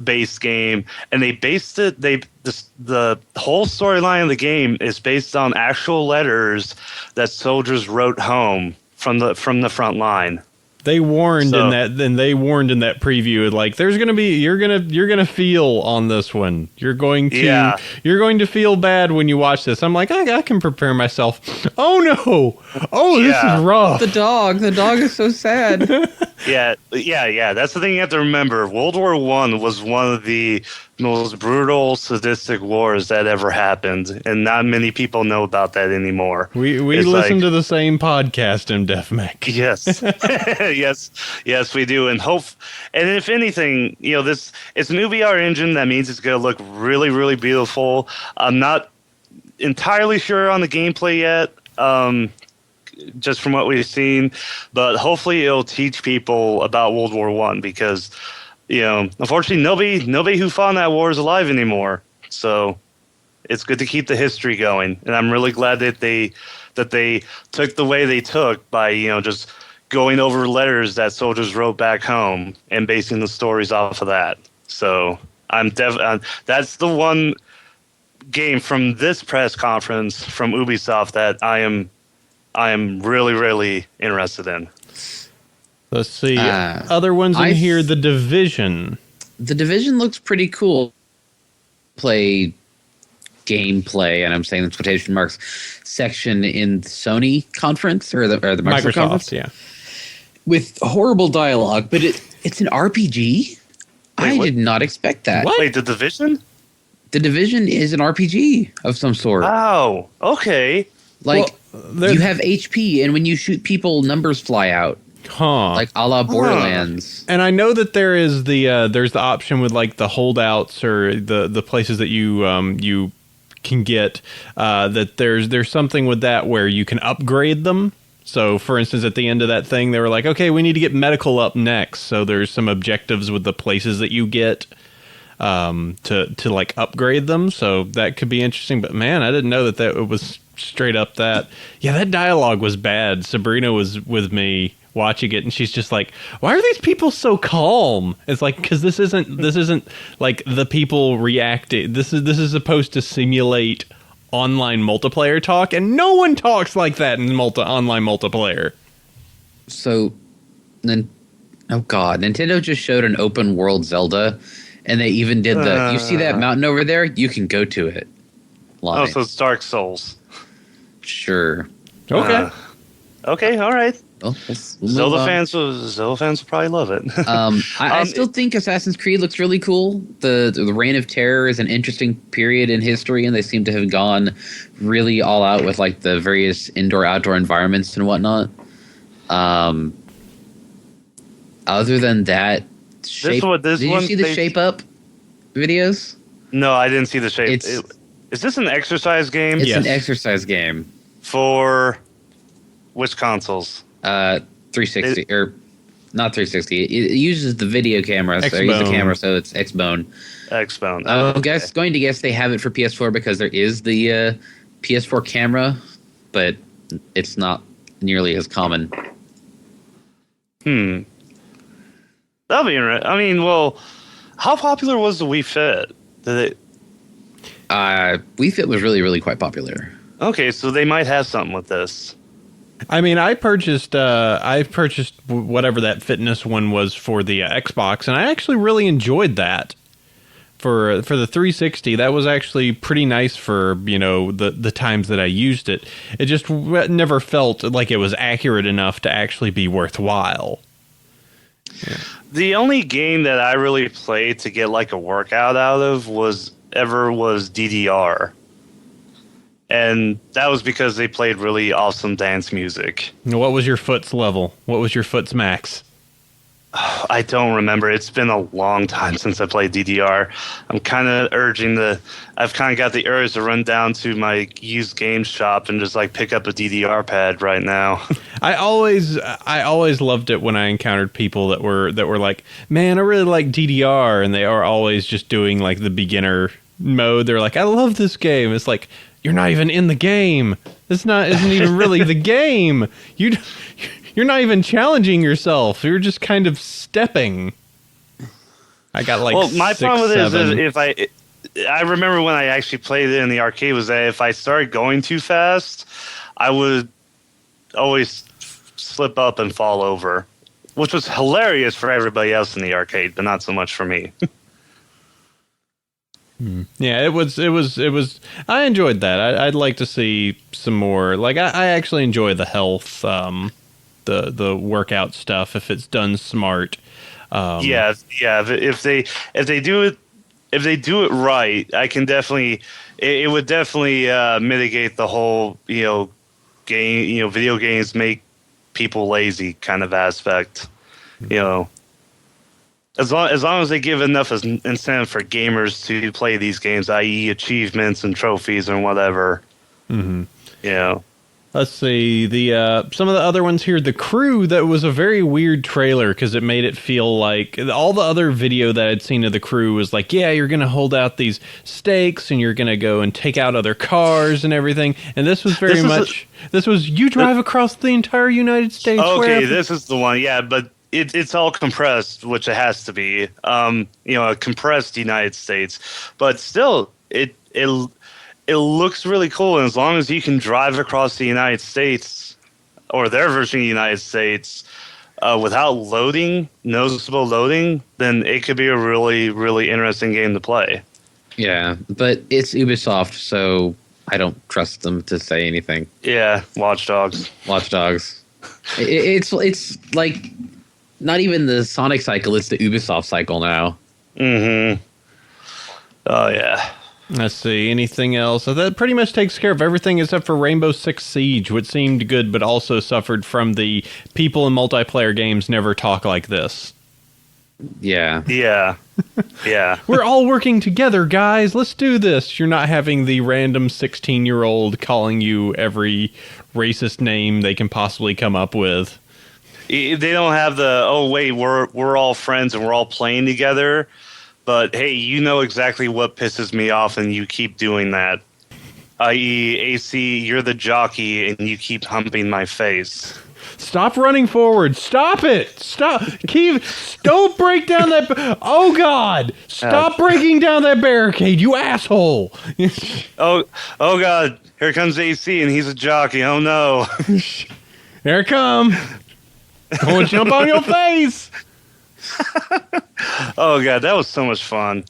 based game, and they based it. The whole storyline of the game is based on actual letters that soldiers wrote home from the front line.
They warned in that preview, like there's gonna be you're gonna feel on this one. You're going to feel bad when you watch this. I'm like, I can prepare myself. Oh no! Oh, this is rough.
The dog is so sad.
Yeah. That's the thing you have to remember. World War I was one of the most brutal, sadistic wars that ever happened, and not many people know about that anymore.
We listen to the same podcast in DefMech.
Yes, yes, we do, and if anything, it's an Ubi art engine. That means it's going to look really, really beautiful. I'm not entirely sure on the gameplay yet. Just from what we've seen, but hopefully it'll teach people about World War I because, unfortunately nobody who fought in that war is alive anymore. So it's good to keep the history going, and I'm really glad that they took the way they took by just going over letters that soldiers wrote back home and basing the stories off of that. So that's the one game from this press conference from Ubisoft that I am really, really interested in.
Let's see. Other ones in here, The Division.
The Division looks pretty cool. Gameplay, and I'm saying in quotation marks, section in the Sony conference or the Microsoft conference.
Yeah.
With horrible dialogue, but it's an RPG? I did not expect that.
What? Wait, The Division?
The Division is an RPG of some sort.
Wow. Okay.
You have HP, and when you shoot people, numbers fly out.
Huh.
Like a la Borderlands.
And I know that there is there's the option with like the holdouts or the places that you can get that there's something with that where you can upgrade them. So, for instance, at the end of that thing, they were like, okay, we need to get medical up next. So there's some objectives with the places that you get to like upgrade them. So that could be interesting. But man, I didn't know that it was straight up that. Yeah, that dialogue was bad. Sabrina was with me watching it, and she's just like, why are these people so calm? It's like, because this isn't like the people reacting. This is supposed to simulate online multiplayer talk, and no one talks like that in online multiplayer.
So then, oh god, Nintendo just showed an open world Zelda, and they even did you see that mountain over there? You can go to it line.
Oh, so it's Dark Souls.
Sure.
Okay.
Okay, all right.
Well,
Zelda fans will probably love it.
I still think Assassin's Creed looks really cool. The Reign of Terror is an interesting period in history, and they seem to have gone really all out with like the various indoor-outdoor environments and whatnot. Other than that, did you see the Shape Up videos?
No, I didn't see the Shape. Is this an exercise game?
It's an exercise game
for which consoles?
360 or not 360. It uses the video camera. So use the camera, so it's Xbone.
Xbone.
I'm going to guess they have it for PS4 because there is the PS4 camera, but it's not nearly as common.
That'll be interesting. I mean, well, how popular was the Wii Fit?
Wii Fit was really, really quite popular.
Okay, so they might have something with this.
I mean, I purchased whatever that fitness one was for the Xbox, and I actually really enjoyed that. For the 360, that was actually pretty nice for, the times that I used it. It just never felt like it was accurate enough to actually be worthwhile. Yeah.
The only game that I really played to get like a workout out of was DDR. And that was because they played really awesome dance music.
What was your foot's level? What was your foot's max?
I don't remember. It's been a long time since I played DDR. I'm kind of I've kind of got the urge to run down to my used game shop and just like pick up a DDR pad right now.
I always loved it when I encountered people that were like, man, I really like DDR, and they are always just doing like the beginner mode. They're like, I love this game. It's like, you're not even in the game. This isn't even really the game. You're not even challenging yourself. You're just kind of stepping. I got like
my
6,
problem with
7.
it is I remember when I actually played it in the arcade was that if I started going too fast, I would always slip up and fall over, which was hilarious for everybody else in the arcade, but not so much for me.
Yeah, it was. I enjoyed that. I'd like to see some more. Like I actually enjoy the health, the workout stuff if it's done smart.
Yeah. If they do it right, I can definitely. It would definitely mitigate the whole game. Video games make people lazy kind of aspect. As long as they give enough incentive for gamers to play these games, i.e. achievements and trophies and whatever. Mm-hmm.
Let's see. Some of the other ones here. The Crew, that was a very weird trailer because it made it feel like all the other video that I'd seen of The Crew was like, yeah, you're going to hold out these stakes and you're going to go and take out other cars and everything. And this was this was you drive across the entire United States.
Okay, this is the one. Yeah, but it's all compressed, which it has to be. A compressed United States, but still, it looks really cool. And as long as you can drive across the United States or their version of the United States without noticeable loading, then it could be a really, really interesting game to play.
Yeah, but it's Ubisoft, so I don't trust them to say anything.
Yeah, Watch Dogs.
It's like not even the Sonic cycle; it's the Ubisoft cycle now.
Mm-hmm. Oh yeah.
Let's see. Anything else? So that pretty much takes care of everything except for Rainbow Six Siege, which seemed good, but also suffered from the people in multiplayer games never talk like this.
Yeah.
Yeah. Yeah.
We're all working together, guys. Let's do this. You're not having the random 16-year-old calling you every racist name they can possibly come up with.
They don't have the, oh, wait, we're all friends and we're all playing together. But, hey, you know exactly what pisses me off, and you keep doing that. I.e., AC, you're the jockey, and you keep humping my face.
Stop running forward. Stop it. Stop. Don't break down that. Oh, God. Stop breaking down that barricade, you asshole.
Oh, God. Here comes AC, and he's a jockey. Oh, no.
Here it come. Go and jump on your face.
Oh, God. That was so much fun.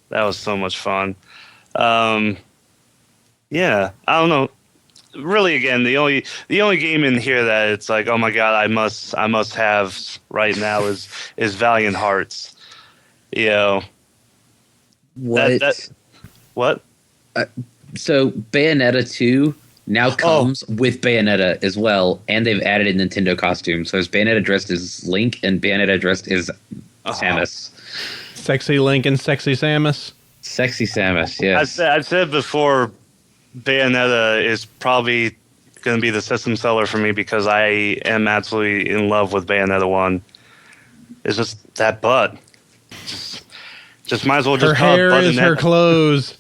Yeah. I don't know. Really, again, the only game in here that it's like, oh my God, I must have right now is Valiant Hearts. You know,
What?
What?
So Bayonetta 2 now comes with Bayonetta as well, and they've added a Nintendo costume. So there's Bayonetta dressed as Link and Bayonetta dressed as Samus.
Sexy Link and Sexy Samus.
Sexy Samus, yes.
I've said before, Bayonetta is probably going to be the system seller for me because I am absolutely in love with Bayonetta 1. It's just that butt. Just might as well just
her hair is her clothes.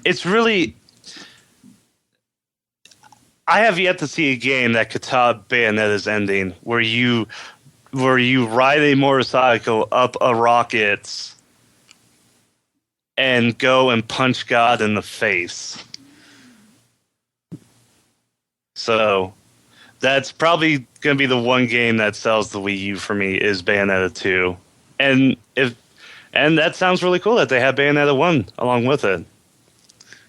It's really, I have yet to see a game that could top Bayonetta's ending, where you ride a motorcycle up a rocket and go and punch God in the face. So that's probably going to be the one game that sells the Wii U for me is Bayonetta 2. And that sounds really cool that they have Bayonetta 1 along with it.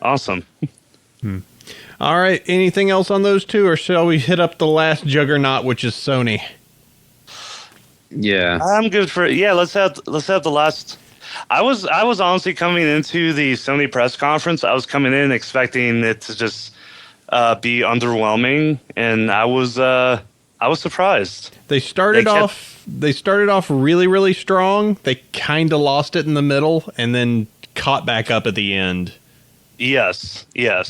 Awesome.
All right. Anything else on those two, or shall we hit up the last juggernaut, which is Sony?
Yeah.
I'm good for it. Yeah, let's have the last. I was honestly coming into the Sony press conference. I was coming in expecting it to just be underwhelming, and I was surprised.
They started off really, really strong. They kind of lost it in the middle, and then caught back up at the end.
Yes.
You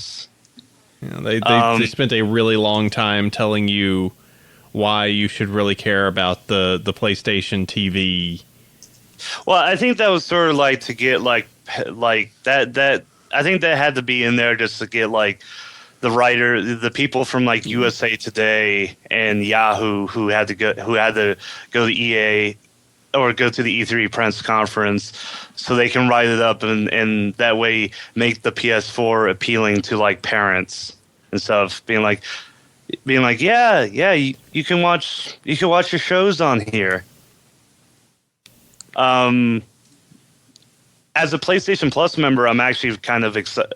know, they spent a really long time telling you why you should really care about the PlayStation TV.
Well, I think that was sort of like to get like that. I think that had to be in there just to get like the people from like USA Today and Yahoo who had to go to EA or go to the E3 press conference so they can write it up and that way make the PS4 appealing to like parents and stuff, being like yeah, you can watch your shows on here. As a PlayStation Plus member, I'm actually kind of excited.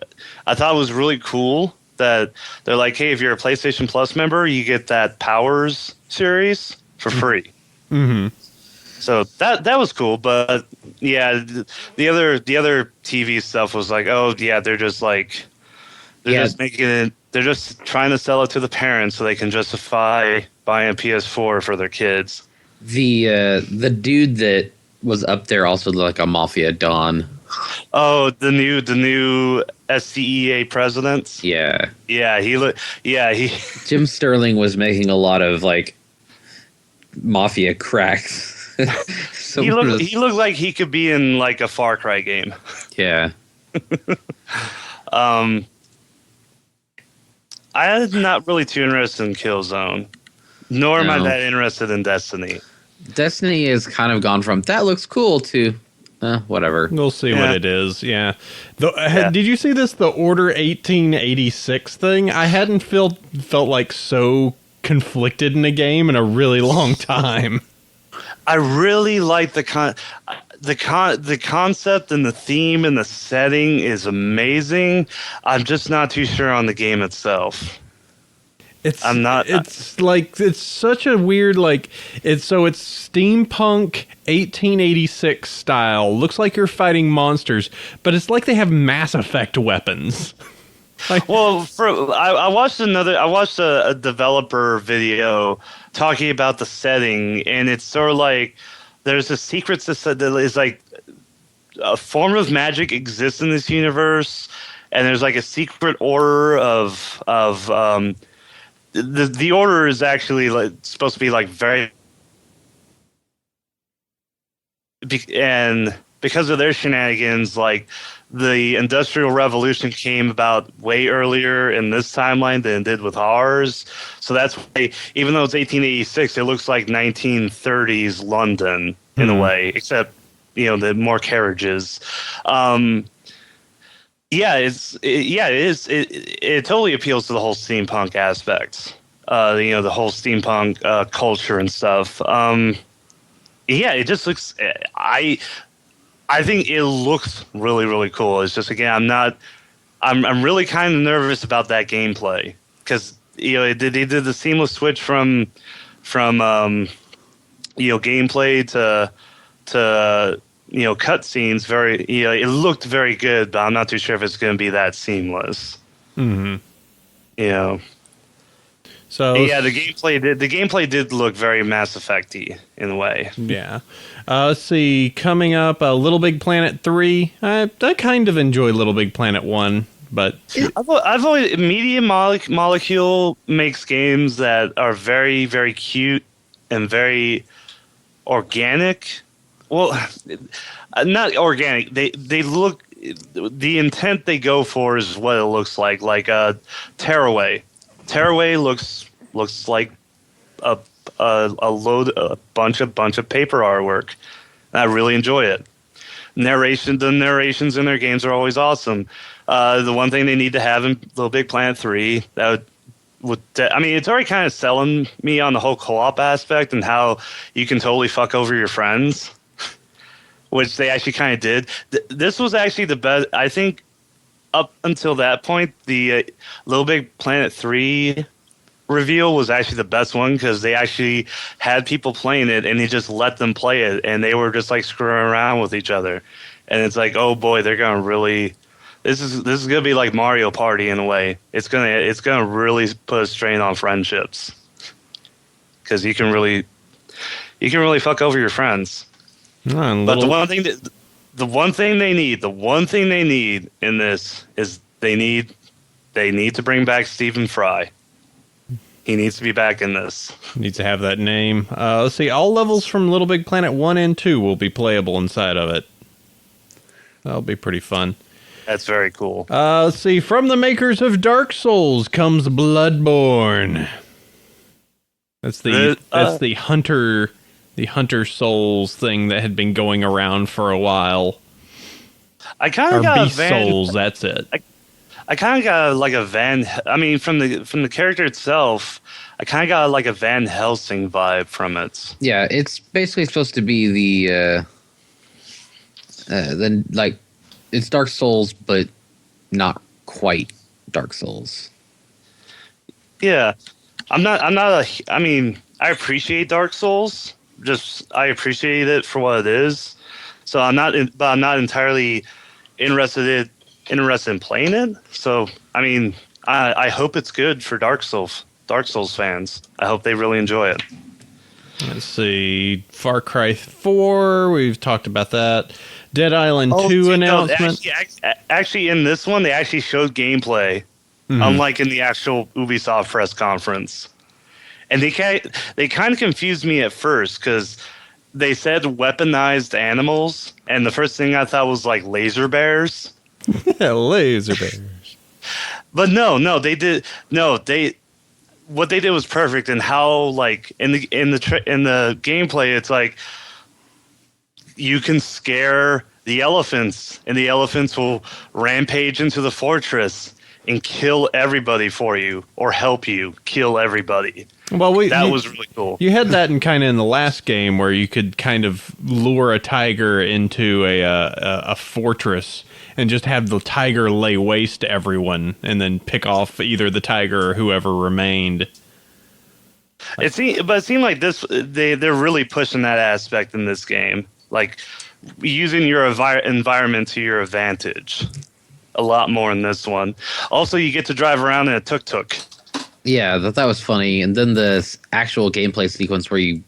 I thought it was really cool that they're like, hey, if you're a PlayStation Plus member, you get that Powers series for free.
Mm-hmm.
So that was cool, but yeah, the other TV stuff was like, oh yeah, they're just making it. They're just trying to sell it to the parents so they can justify buying a PS4 for their kids.
The dude that was up there also looked like a mafia don.
Oh, the new SCEA president.
Yeah.
Yeah, he.
Jim Sterling was making a lot of like mafia cracks.
He looked like he could be in like a Far Cry game.
Yeah.
I'm not really too interested in Killzone, nor am I that interested in Destiny.
Destiny has kind of gone from that looks cool to whatever.
We'll see what it is. Yeah. Did you see this? The Order 1886 thing? I hadn't felt like so conflicted in a game in a really long time.
I really like the concept and the theme and the setting is amazing. I'm just not too sure on the game itself. I'm not.
It's like it's such a weird it's steampunk 1886 style. Looks like you're fighting monsters, but it's like they have Mass Effect weapons.
Well, I watched a developer video talking about the setting, and it's sort of like there's a secret that is like a form of magic exists in this universe, and there's like a secret order of the order is actually like supposed to be like very, and because of their shenanigans, like the Industrial Revolution came about way earlier in this timeline than it did with ours. So that's why, even though it's 1886, it looks like 1930s London in a way, except the more carriages. It totally appeals to the whole steampunk aspects. The whole steampunk culture and stuff. It just looks. I think it looks really, really cool. It's just, again, I'm really kind of nervous about that gameplay because they did the seamless switch from gameplay to cutscenes. Very, it looked very good, but I'm not too sure if it's going to be that seamless.
Mm-hmm.
So the gameplay did look very Mass Effect-y in a way.
Yeah. Let's see. Coming up, Little Big Planet 3. I kind of enjoy Little Big Planet 1, but
I've always Media Molecule makes games that are very, very cute and very organic. Well, not organic. They look. The intent they go for is what it looks like. Like Tearaway. Tearaway looks like a bunch of paper artwork. I really enjoy it. The narrations in their games are always awesome. The one thing they need to have in Little Big Planet 3, it's already kind of selling me on the whole co-op aspect and how you can totally fuck over your friends, which they actually kind of did. This was actually the best, I think. Up until that point, the Little Big Planet 3 reveal was actually the best one because they actually had people playing it and they just let them play it and they were just like screwing around with each other. And it's like, oh boy, they're gonna really this is gonna be like Mario Party in a way. It's gonna really put a strain on friendships because you can really fuck over your friends. But the one thing they need in this is they need to bring back Stephen Fry. He needs to be back in this.
Needs to have that name. Let's see. All levels from Little Big Planet 1 and 2 will be playable inside of it. That'll be pretty fun.
That's very cool.
Let's see. From the makers of Dark Souls comes Bloodborne. That's the Hunter Souls thing that had been going around for a while.
I kind of got
Beast Souls. That's it.
I kind of got like a from the character itself. I kind of got like a Van Helsing vibe from it.
Yeah, it's basically supposed to be it's Dark Souls, but not quite Dark Souls.
Yeah, I appreciate Dark Souls. I appreciate it for what it is. So I'm not entirely interested in playing it. So I hope it's good for Dark Souls fans. I hope they really enjoy it.
Let's see. Far Cry 4, we've talked about that. Dead Island 2 announcement.
Actually, in this one, they actually showed gameplay, unlike in the actual Ubisoft press conference. And they kind of confused me at first because they said weaponized animals, and the first thing I thought was like laser bears.
Laser bears.
But no, they did. No, what they did was perfect. And how, like, in the gameplay, it's like you can scare the elephants, and the elephants will rampage into the fortress, and kill everybody for you, or help you kill everybody.
Well,
that was really cool.
You had that in the last game where you could kind of lure a tiger into a fortress and just have the tiger lay waste to everyone, and then pick off either the tiger or whoever remained.
It seemed like they're really pushing that aspect in this game, like using your environment to your advantage a lot more in this one. Also, you get to drive around in a tuk-tuk.
Yeah, that was funny. And then the actual gameplay sequence where you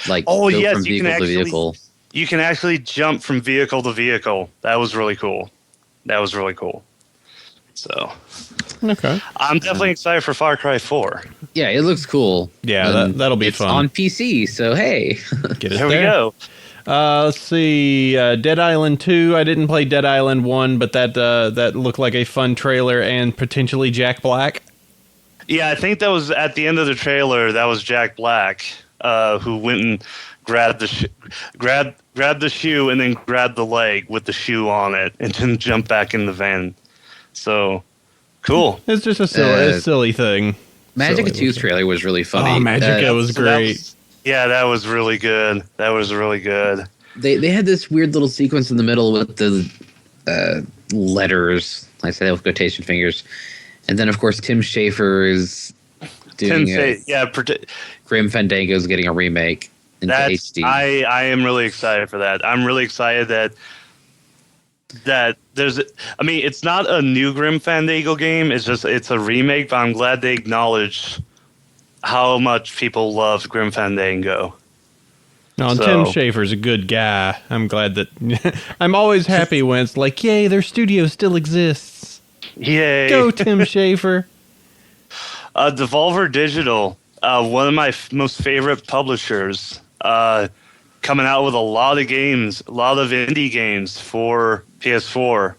go from vehicle to vehicle.
You can actually jump from vehicle to vehicle. That was really cool. So,
okay,
I'm definitely excited for Far Cry 4.
Yeah, it looks cool.
Yeah, that'll be fun.
It's on PC, so hey.
Get it
there we go.
Let's see, Dead Island 2. I didn't play Dead Island 1, but that looked like a fun trailer, and potentially Jack Black.
Yeah, I think that was at the end of the trailer. That was Jack Black, who went and grabbed the shoe and then grabbed the leg with the shoe on it, and then jumped back in the van. So cool.
It's just a silly thing.
Magica 2's trailer was really funny.
Oh, Magica was great.
That was really good.
They had this weird little sequence in the middle with the letters. I say that with quotation fingers. And then, of course, Tim Schafer is doing Grim Fandango's getting a remake into HD.
I am really excited for that. I'm really excited that there's. I mean, it's not a new Grim Fandango game. It's a remake. But I'm glad they acknowledge how much people love Grim Fandango.
No, and Tim Schafer's a good guy. I'm glad that. I'm always happy when it's like, yay, their studio still exists.
Yay.
Go, Tim Schafer.
Devolver Digital, one of my most favorite publishers, coming out with a lot of games, a lot of indie games for PS4.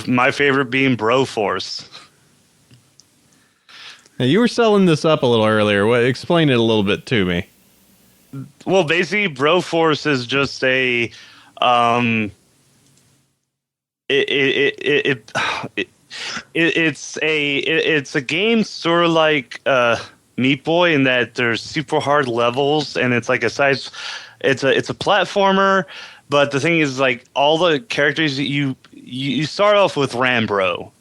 My favorite being Broforce.
Now, you were selling this up a little earlier. Explain it a little bit to me.
Well, basically, Broforce is just a it's a game sort of like Meat Boy in that there's super hard levels, and it's like it's a platformer. But the thing is, like, all the characters you start off with Rambro,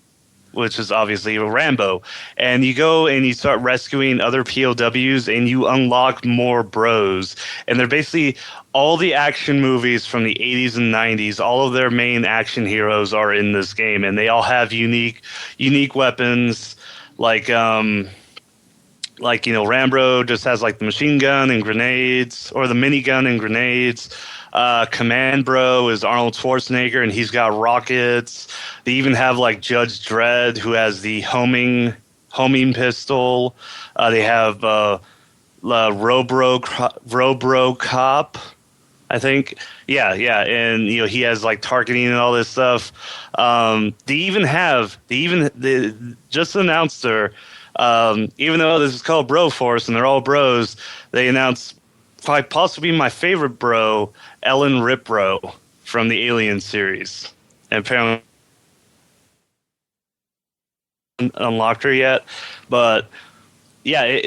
which is obviously a Rambo, and you go and you start rescuing other POWs, and you unlock more bros, and they're basically all the action movies from the 80s and 90s. All of their main action heroes are in this game, and they all have unique weapons, like Rambro just has like the machine gun and grenades, or the minigun and grenades. Command Bro is Arnold Schwarzenegger, and he's got rockets. They even have like Judge Dredd, who has the homing pistol. They have Robro Cop, I think. Yeah, and he has like targeting and all this stuff. They just announced their even though this is called Broforce and they're all bros, they announced possibly my favorite bro, Ellen Ripbro from the Alien series. And apparently unlocked her yet, but yeah,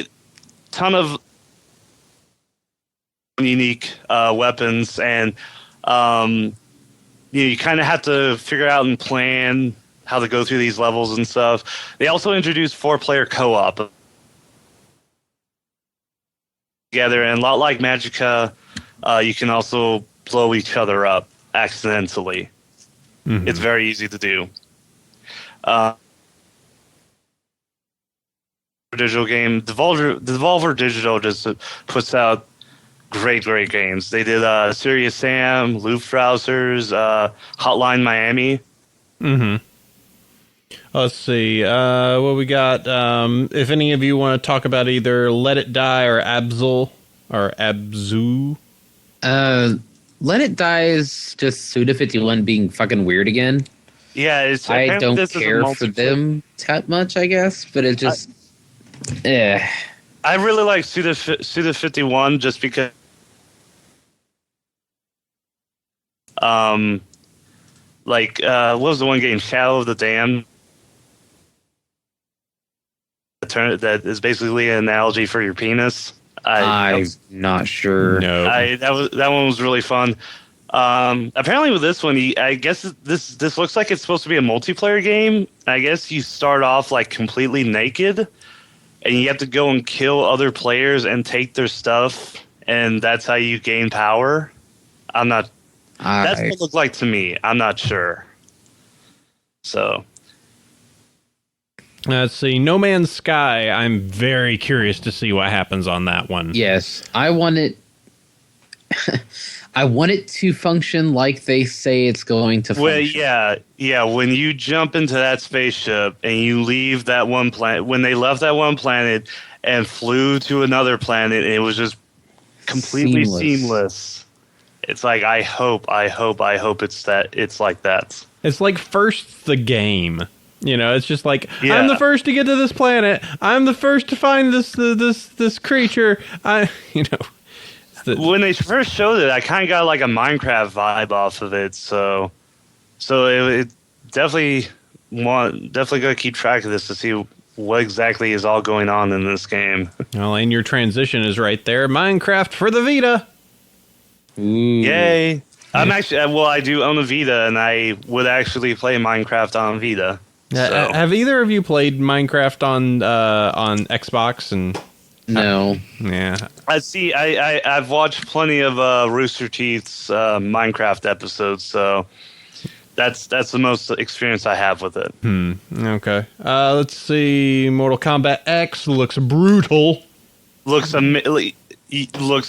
ton of unique weapons, and you kind of have to figure out and plan how to go through these levels and stuff. They also introduced 4-player co-op together, and a lot like Magica, you can also blow each other up accidentally. Mm-hmm. It's very easy to do. Digital game, Devolver Digital just puts out great games. They did Serious Sam, Luftrausers, Hotline Miami.
Mm-hmm. Let's see what we got. If any of you want to talk about either Let It Die or Abzu.
Let It Die is just Suda51 being fucking weird again.
Yeah,
I don't care for them that much, I guess, but it just
I really like Suda51 just because what was the one game, Shadow of the Damned? that is basically an analogy for your penis.
I'm not sure.
No.
That one was really fun. Apparently with this one, I guess this looks like it's supposed to be a multiplayer game. I guess you start off like completely naked, and you have to go and kill other players and take their stuff, and that's how you gain power. I'm not. That's what it looked like to me. I'm not sure. So.
Let's see. No Man's Sky. I'm very curious to see what happens on that one.
Yes, I want it. I want it to function like they say it's going to function.
Well, yeah. When you jump into that spaceship and you leave that one planet, when they left that one planet and flew to another planet, it was just completely seamless. It's like I hope it's like that.
It's like first the game. You know, it's just like I'm the first to get to this planet. I'm the first to find this creature. When
they first showed it, I kind of got like a Minecraft vibe off of it. So it definitely gonna keep track of this to see what exactly is all going on in this game.
Well, and your transition is right there. Minecraft for the Vita.
Ooh.
Yay! I'm actually I do own a Vita, and I would actually play Minecraft on Vita. So.
Have either of you played Minecraft on Xbox? And
no.
Yeah.
I've watched plenty of Rooster Teeth's Minecraft episodes, so that's the most experience I have with it.
Okay. Let's see. Mortal Kombat X looks brutal.
Looks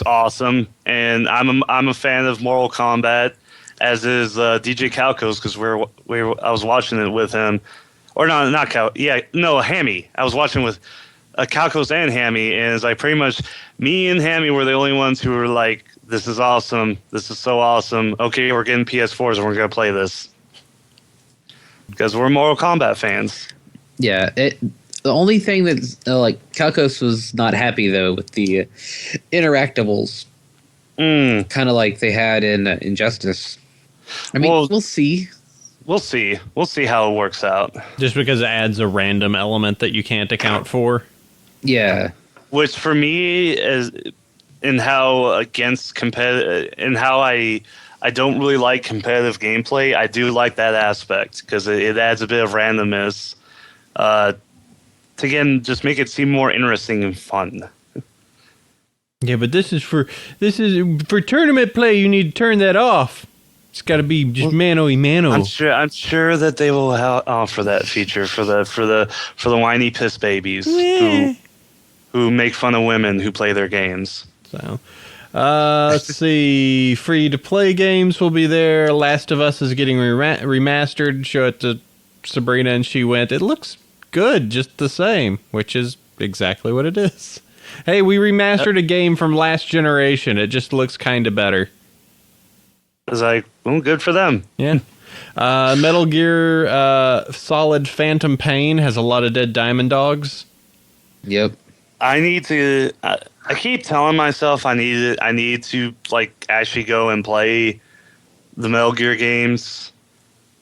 awesome, and I'm a fan of Mortal Kombat, as is DJ Calcos, because I was watching it with him, or not Cal. Yeah, no, Hammy. I was watching with Calcos and Hammy, and it's like pretty much me and Hammy were the only ones who were like, "This is awesome. This is so awesome. Okay, we're getting PS4s and we're gonna play this because we're Mortal Kombat fans."
Yeah, the only thing that's like Calcos was not happy though with the interactables, kind of like they had in Injustice. I mean, we'll see.
We'll see how it works out.
Just because it adds a random element that you can't account for.
Yeah.
Which for me is in how against competitive, in how I don't really like competitive gameplay. I do like that aspect because it adds a bit of randomness to again just make it seem more interesting and fun.
Yeah, but this is for tournament play. You need to turn that off. It's got to be just mano-y-mano.
I'm sure that they will offer that feature for the whiny piss babies who make fun of women who play their games.
So, let's see. Free-to-play games will be there. Last of Us is getting remastered. Show it to Sabrina and she went. It looks good, just the same, which is exactly what it is. Hey, we remastered a game from last generation. It just looks kind of better.
I was like, well, good for them.
Yeah. Metal Gear Solid Phantom Pain has a lot of dead diamond dogs.
Yep.
I need to. I keep telling myself I need to like actually go and play the Metal Gear games.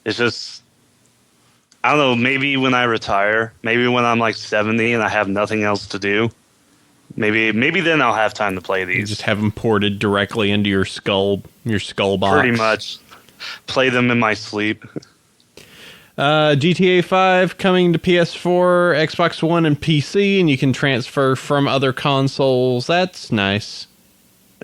It's just, I don't know. Maybe when I retire, maybe when I'm like 70 and I have nothing else to do. Maybe then I'll have time to play these.
You just have them ported directly into your skull box.
Pretty much. Play them in my sleep.
GTA 5 coming to PS4, Xbox One, and PC, and you can transfer from other consoles. That's nice.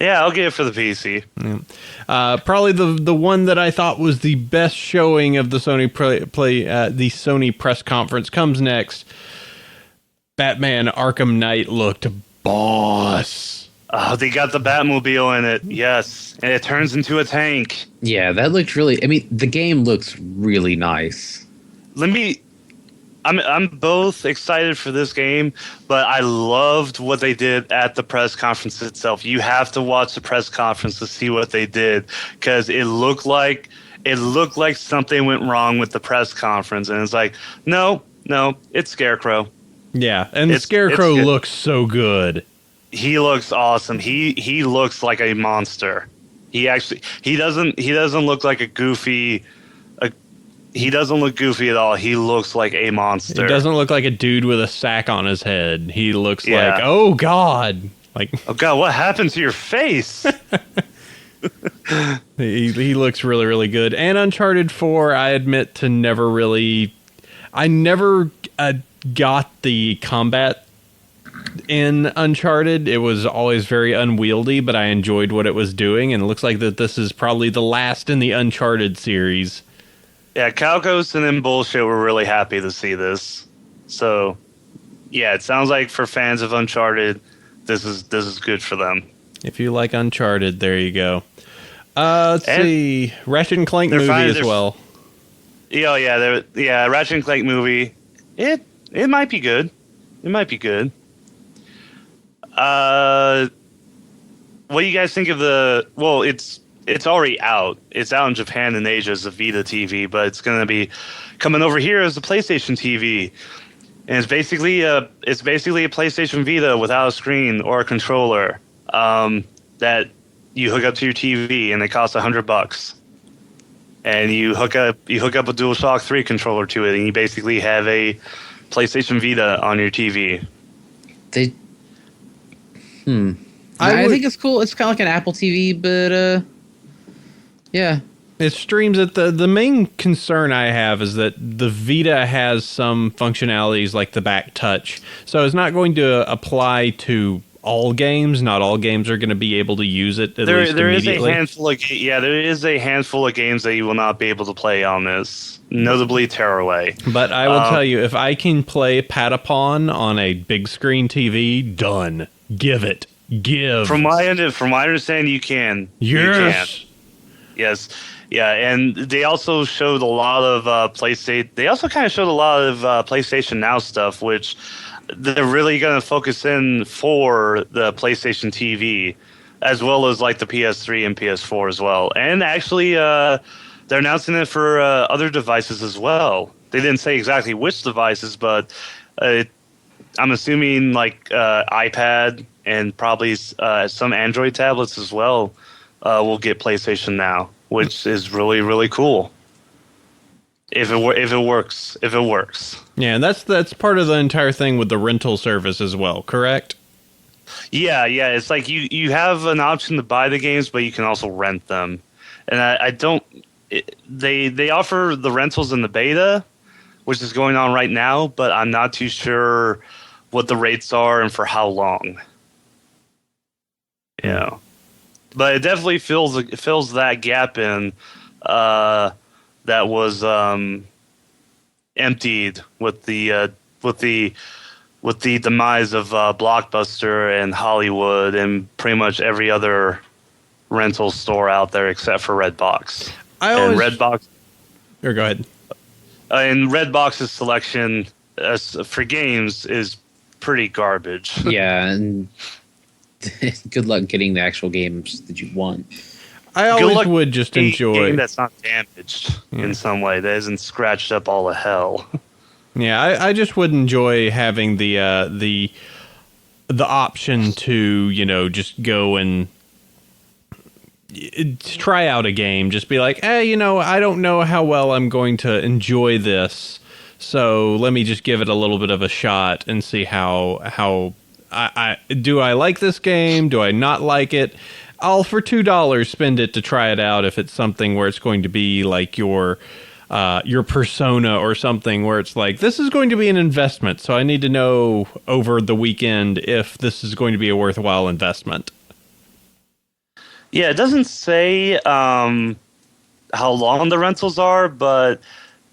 Yeah, I'll get it for the PC.
Yeah. Probably the one that I thought was the best showing of the Sony the Sony press conference comes next. Batman Arkham Knight looked boss.
Oh, they got the Batmobile in it. Yes, and it turns into a tank.
Yeah, that looked really. I mean, the game looks really nice.
I'm both excited for this game, but I loved what they did at the press conference itself. You have to watch the press conference to see what they did because it looked like something went wrong with the press conference, and it's like, no, it's Scarecrow.
Yeah, and the Scarecrow looks so good.
He looks awesome. He looks like a monster. He doesn't look like a goofy he doesn't look goofy at all. He looks like a monster.
He doesn't look like a dude with a sack on his head. He looks like, oh God. Like,
oh God, what happened to your face?
he looks really, really good. And Uncharted 4, I admit to I never got the combat in Uncharted. It was always very unwieldy, but I enjoyed what it was doing, and it looks like that this is probably the last in the Uncharted series.
Yeah, Calcos and then Bullshit were really happy to see this. So, yeah, it sounds like for fans of Uncharted, this is good for them.
If you like Uncharted, there you go. Let's see. Ratchet and Clank movie as well. Yeah, Ratchet and Clank movie. It might be good. It might be good. What do you guys think of the? Well, it's already out. It's out in Japan and Asia as a Vita TV, but it's going to be coming over here as a PlayStation TV. And it's basically a PlayStation Vita without a screen or a controller that you hook up to your TV, and it costs $100. And you hook up a DualShock 3 controller to it, and you basically have a PlayStation Vita on your TV.
I think it's cool. It's kind of like an Apple TV, but yeah.
It streams it. The main concern I have is that the Vita has some functionalities like the back touch. So it's not going to apply to all games. Not all games are going to be able to use it at least immediately.
There is a handful of games that you will not be able to play on this, notably Tearaway.
But I will tell you, if I can play Patapon on a big screen TV, done. Give it. Give.
From my understanding, you can.
Yes.
You can. Yes. Yeah, and they also showed a lot of PlayStation. They also kind of showed a lot of PlayStation Now stuff, which they're really going to focus in for the PlayStation TV, as well as like the PS3 and PS4 as well. And actually, they're announcing it for other devices as well. They didn't say exactly which devices, but I'm assuming like iPad and probably some Android tablets as well will get PlayStation Now, which is really, really cool. If it works.
Yeah, and that's part of the entire thing with the rental service as well, correct?
Yeah. It's like you have an option to buy the games, but you can also rent them. And they offer the rentals in the beta, which is going on right now, but I'm not too sure what the rates are and for how long. Yeah. But it definitely fills that gap in that was emptied with the demise of Blockbuster and Hollywood and pretty much every other rental store out there except for Redbox. Redbox.
Or go ahead.
And Redbox's selection for games is pretty garbage.
Yeah, and good luck getting the actual games that you want.
I always would just enjoy
a game that's not damaged in some way, that isn't scratched up all the hell.
Yeah, I just would enjoy having the option to, just go and try out a game. Just be like, hey, I don't know how well I'm going to enjoy this, so let me just give it a little bit of a shot and see how I do I like this game? Do I not like it? I'll for $2 spend it to try it out if it's something where it's going to be like your persona or something where it's like, this is going to be an investment, so I need to know over the weekend if this is going to be a worthwhile investment.
Yeah, it doesn't say how long the rentals are, but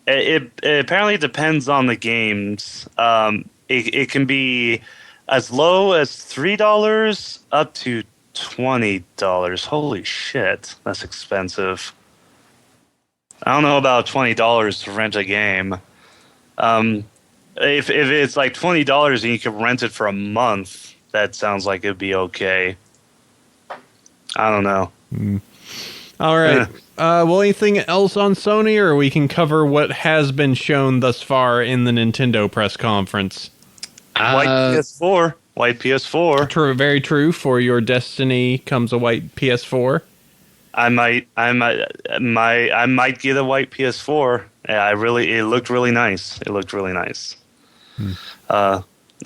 it apparently depends on the games. It can be as low as $3 up to $20. Holy shit, that's expensive. I don't know about $20 to rent a game. If it's like $20 and you can rent it for a month, that sounds like it'd be okay. I don't know.
All right. Well, anything else on Sony, or we can cover what has been shown thus far in the Nintendo press conference?
White PS4. White PS4.
True, very true. For your Destiny comes a white PS4.
I might get a white PS4. It looked really nice. It looked really nice.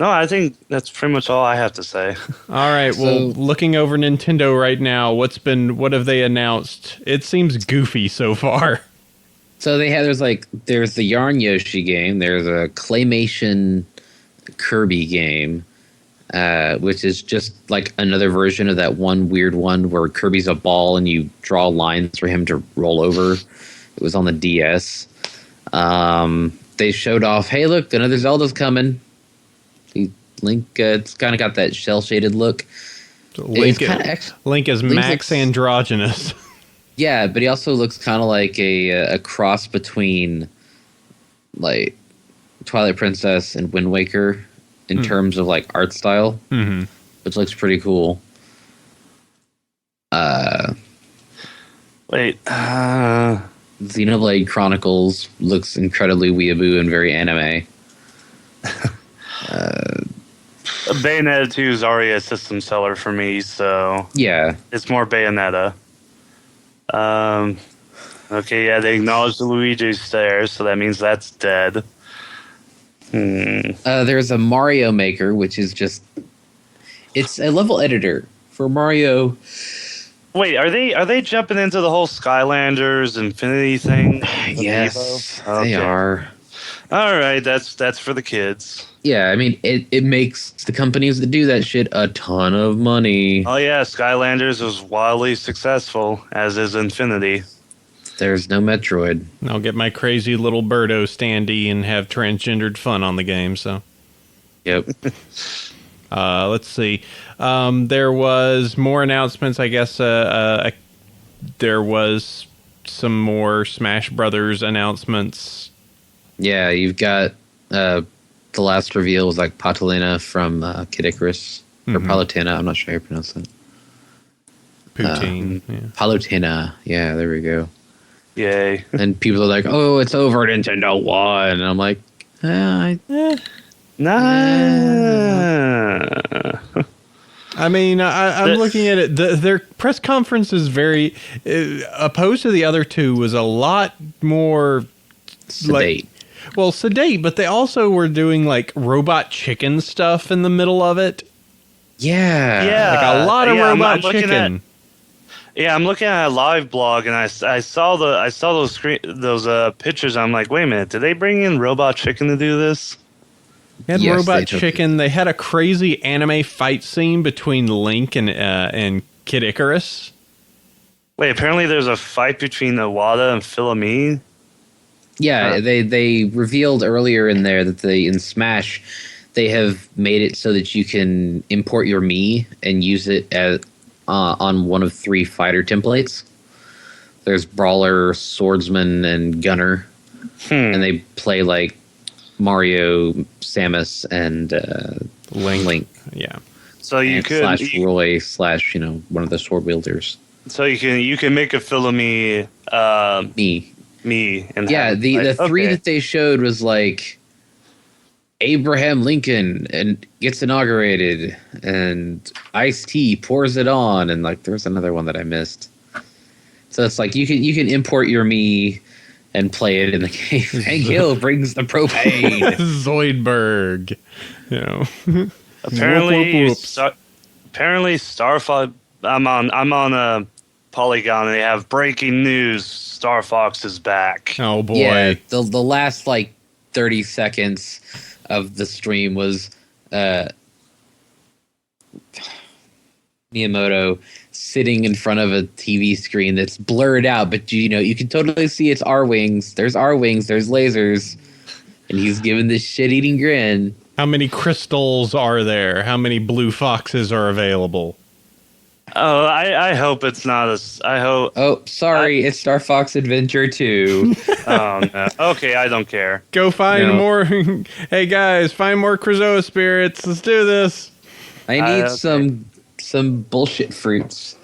No, I think that's pretty much all I have to say.
All right. Well, looking over Nintendo right now, what have they announced? It seems goofy so far.
So there's the Yarn Yoshi game. There's a claymation Kirby game, which is just like another version of that one weird one where Kirby's a ball and you draw lines for him to roll over. It was on the DS. They showed off, hey, look, another Zelda's coming. Link, it's kind of got that shell-shaded look.
Link is Max androgynous.
Yeah, but he also looks kind of like a cross between like Twilight Princess and Wind Waker in terms of like art style, which looks pretty cool. Xenoblade Chronicles looks incredibly weeaboo and very anime.
Bayonetta 2 is already a system seller for me, so
yeah,
it's more Bayonetta. Okay, yeah, they acknowledge the Luigi's there, so that means that's dead.
There's a Mario Maker, which is it's a level editor for Mario.
Wait, are they jumping into the whole Skylanders Infinity thing?
Yes,
okay.
They are.
All right, that's for the kids.
Yeah, I mean, it makes the companies that do that shit a ton of money.
Oh yeah, Skylanders was wildly successful, as is Infinity.
There's no Metroid.
I'll get my crazy little Birdo standee and have transgendered fun on the game, so.
Yep.
Let's see. There was more announcements, I guess. There was some more Smash Brothers announcements.
Yeah, you've got the last reveal was like Patalina from Kid Icarus. Or Palutena, I'm not sure how you pronounce that.
Poutine. Yeah.
Palutena. Yeah, there we go.
Yay.
And people are like, oh, it's over, Nintendo won. And I'm like,
Nah.
I mean, I'm looking at it. Their press conference is very, opposed to the other two, was a lot more
sedate.
Sedate, but they also were doing like robot chicken stuff in the middle of it.
Yeah.
Like a lot of robot chicken.
I'm looking at a live blog, and I saw those pictures. I'm like, wait a minute, did they bring in robot chicken to do this?
They had robot chicken. They had a crazy anime fight scene between Link and Kid Icarus.
Wait, apparently there's a fight between Iwata and Philomene.
Yeah, they revealed earlier in there that in Smash, they have made it so that you can import your Mii and use it on one of 3 fighter templates. There's Brawler, Swordsman, and Gunner. And they play like Mario, Samus, and Link.
Yeah.
So you could
Roy / one of the sword wielders.
So you can make a Philomene me and
the 3 that they showed was like Abraham Lincoln and gets inaugurated, and Ice-T pours it on, and like there's another one that I missed. So it's like you can import your Mii and play it in the game. Hank Hill brings the propane.
Zoidberg,
Apparently Star Fox. I'm on a Polygon, and they have breaking news: Star Fox is back.
Oh boy!
Yeah, the last like 30 seconds of the stream was Miyamoto sitting in front of a TV screen that's blurred out, but you can totally see it's R-Wings. There's R-Wings, there's lasers, and he's giving this shit-eating grin.
How many crystals are there? How many blue foxes are available?
Oh, I hope it's not I hope.
Oh, sorry, it's Star Fox Adventure 2.
Oh no. Okay, I don't care.
Go find more. Hey guys, find more Krazoa spirits. Let's do this.
I need some bullshit fruits.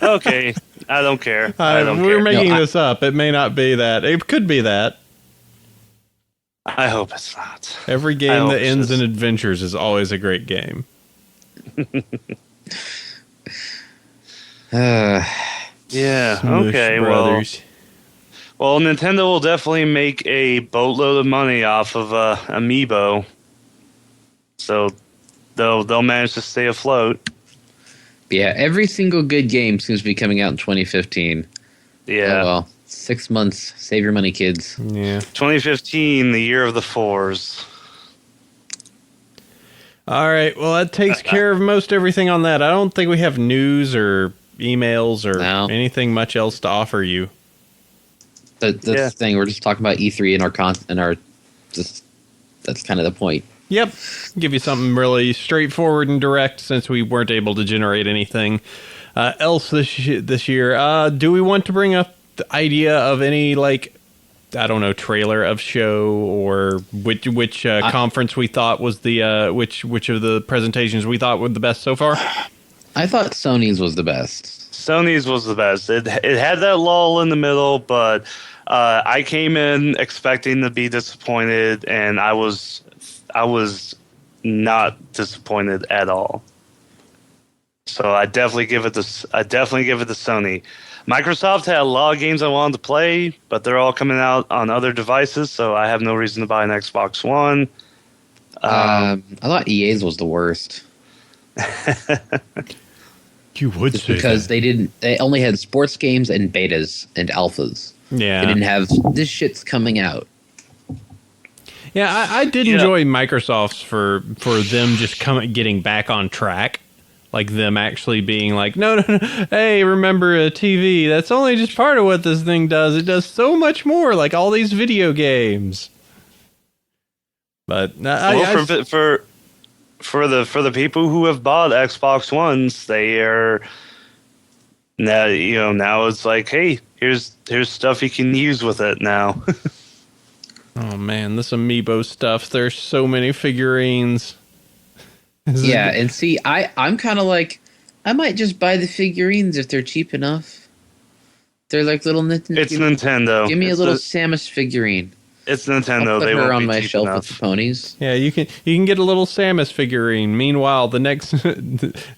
Okay, I don't care.
We're making this up. It may not be that. It could be that.
I hope it's not.
Every game that ends in adventures is always a great game.
Yeah.
Smush
Okay.
Brothers.
Well, Nintendo will definitely make a boatload of money off of Amiibo, so they'll manage to stay afloat.
Yeah, every single good game seems to be coming out in 2015.
Yeah.
Oh well, 6 months. Save your money, kids.
Yeah.
2015, the year of the fours.
All right. Well, that takes care of most everything on that. I don't think we have news or emails or anything much else to offer you.
That's the thing. We're just talking about E3 and our just that's kind of the point.
Yep. Give you something really straightforward and direct since we weren't able to generate anything else this year. Do we want to bring up the idea of any, like, I don't know, trailer of show or which conference we thought was the which of the presentations we thought were the best so far?
I thought Sony's was the best.
Sony's was the best. It had that lull in the middle, but I came in expecting to be disappointed, and I was not disappointed at all. So I definitely give it to Sony. Microsoft had a lot of games I wanted to play, but they're all coming out on other devices, so I have no reason to buy an Xbox One.
I thought EA's was the worst.
You would say
because they only had sports games and betas and alphas.
Yeah.
They didn't have this shit's coming out.
Yeah, I did enjoy Microsoft's for them just getting back on track. Like them actually being like, no, hey, remember a TV? That's only just part of what this thing does. It does so much more, like all these video games. But
for the people who have bought Xbox Ones, they are now it's like, hey, here's stuff you can use with it now.
Oh man, this Amiibo stuff. There's so many figurines.
Yeah, and see, I'm kind of like, I might just buy the figurines if they're cheap enough. They're like little Nintendo.
It's Nintendo.
Give me a little Samus figurine.
It's Nintendo.
I'll put
they
her
won't
on
be
my
cheap
shelf
enough.
with the ponies.
Yeah, you can get a little Samus figurine. Meanwhile, the next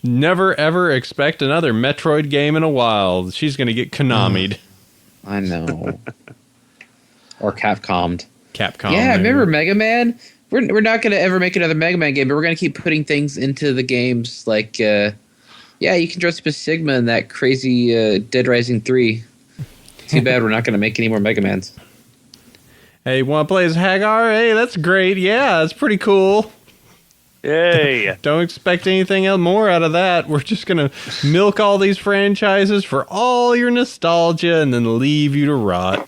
never ever expect another Metroid game in a while. She's gonna get Konami'd.
I know. Or Capcom'd.
Capcom.
Yeah, remember Mega Man? We're not going to ever make another Mega Man game, but we're going to keep putting things into the games. Like, you can dress up as Sigma in that crazy Dead Rising 3. Too bad we're not going to make any more Mega Mans.
Hey, want to play as Hagar? Hey, that's great. Yeah, that's pretty cool.
Yay.
Don't expect anything else more out of that. We're just going to milk all these franchises for all your nostalgia and then leave you to rot.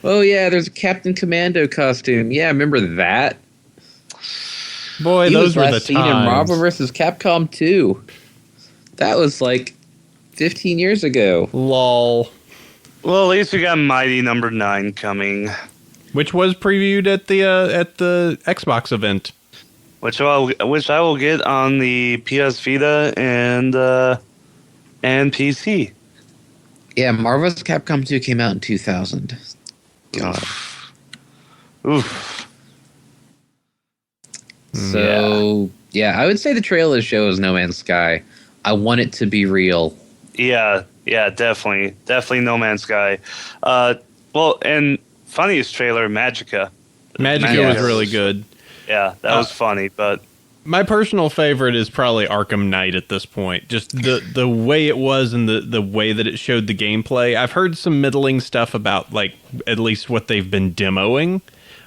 Oh, yeah, there's a Captain Commando costume. Yeah, remember that?
Boy, those were the
seen in
times.
Marvel vs. Capcom 2. That was like 15 years ago.
Lol.
Well, at least we got Mighty Number 9 coming.
Which was previewed at the Xbox event.
Which I will get on the PS Vita and PC.
Yeah, Marvel vs. Capcom 2 came out in 2000. God.
Oof.
So, yeah, I would say the trailer show is No Man's Sky. I want it to be real.
Yeah, definitely. Definitely No Man's Sky. Well, and funniest trailer, Magica.
Magica was really good.
Yeah, that was funny, but...
My personal favorite is probably Arkham Knight at this point. Just the way it was and the way that it showed the gameplay. I've heard some middling stuff about, like, at least what they've been demoing.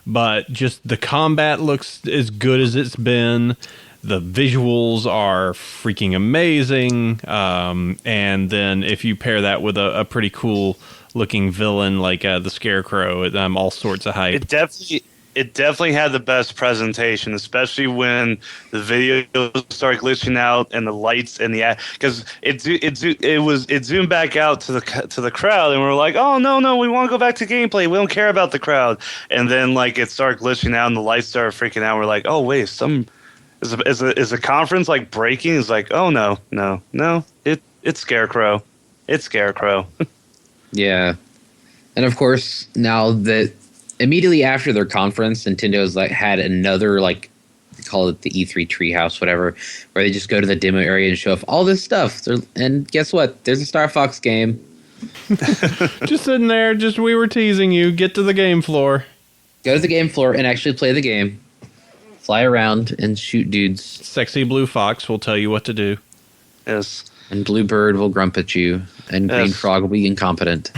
But just the combat looks as good as it's been. The visuals are freaking amazing. And then if you pair that with a pretty cool looking villain like the Scarecrow, I'm all sorts of hype.
It definitely had the best presentation, especially when the video started glitching out and the lights and the because it zoomed back out to the crowd and we're like, oh no, we want to go back to gameplay. We don't care about the crowd. And then like it started glitching out and the lights started freaking out. We're like, oh wait, is a conference like breaking? It's like, oh no, it's Scarecrow. It's Scarecrow.
Yeah, and of course now that. Immediately after their conference, Nintendo's like had another like they call it the E3 Treehouse, whatever, where they just go to the demo area and show off all this stuff. And guess what? There's a Star Fox game.
Just sitting there, we were teasing you. Get to the game floor.
Go to the game floor and actually play the game. Fly around and shoot dudes.
Sexy Blue Fox will tell you what to do.
Yes.
And Bluebird will grump at you. And Green Frog will be incompetent.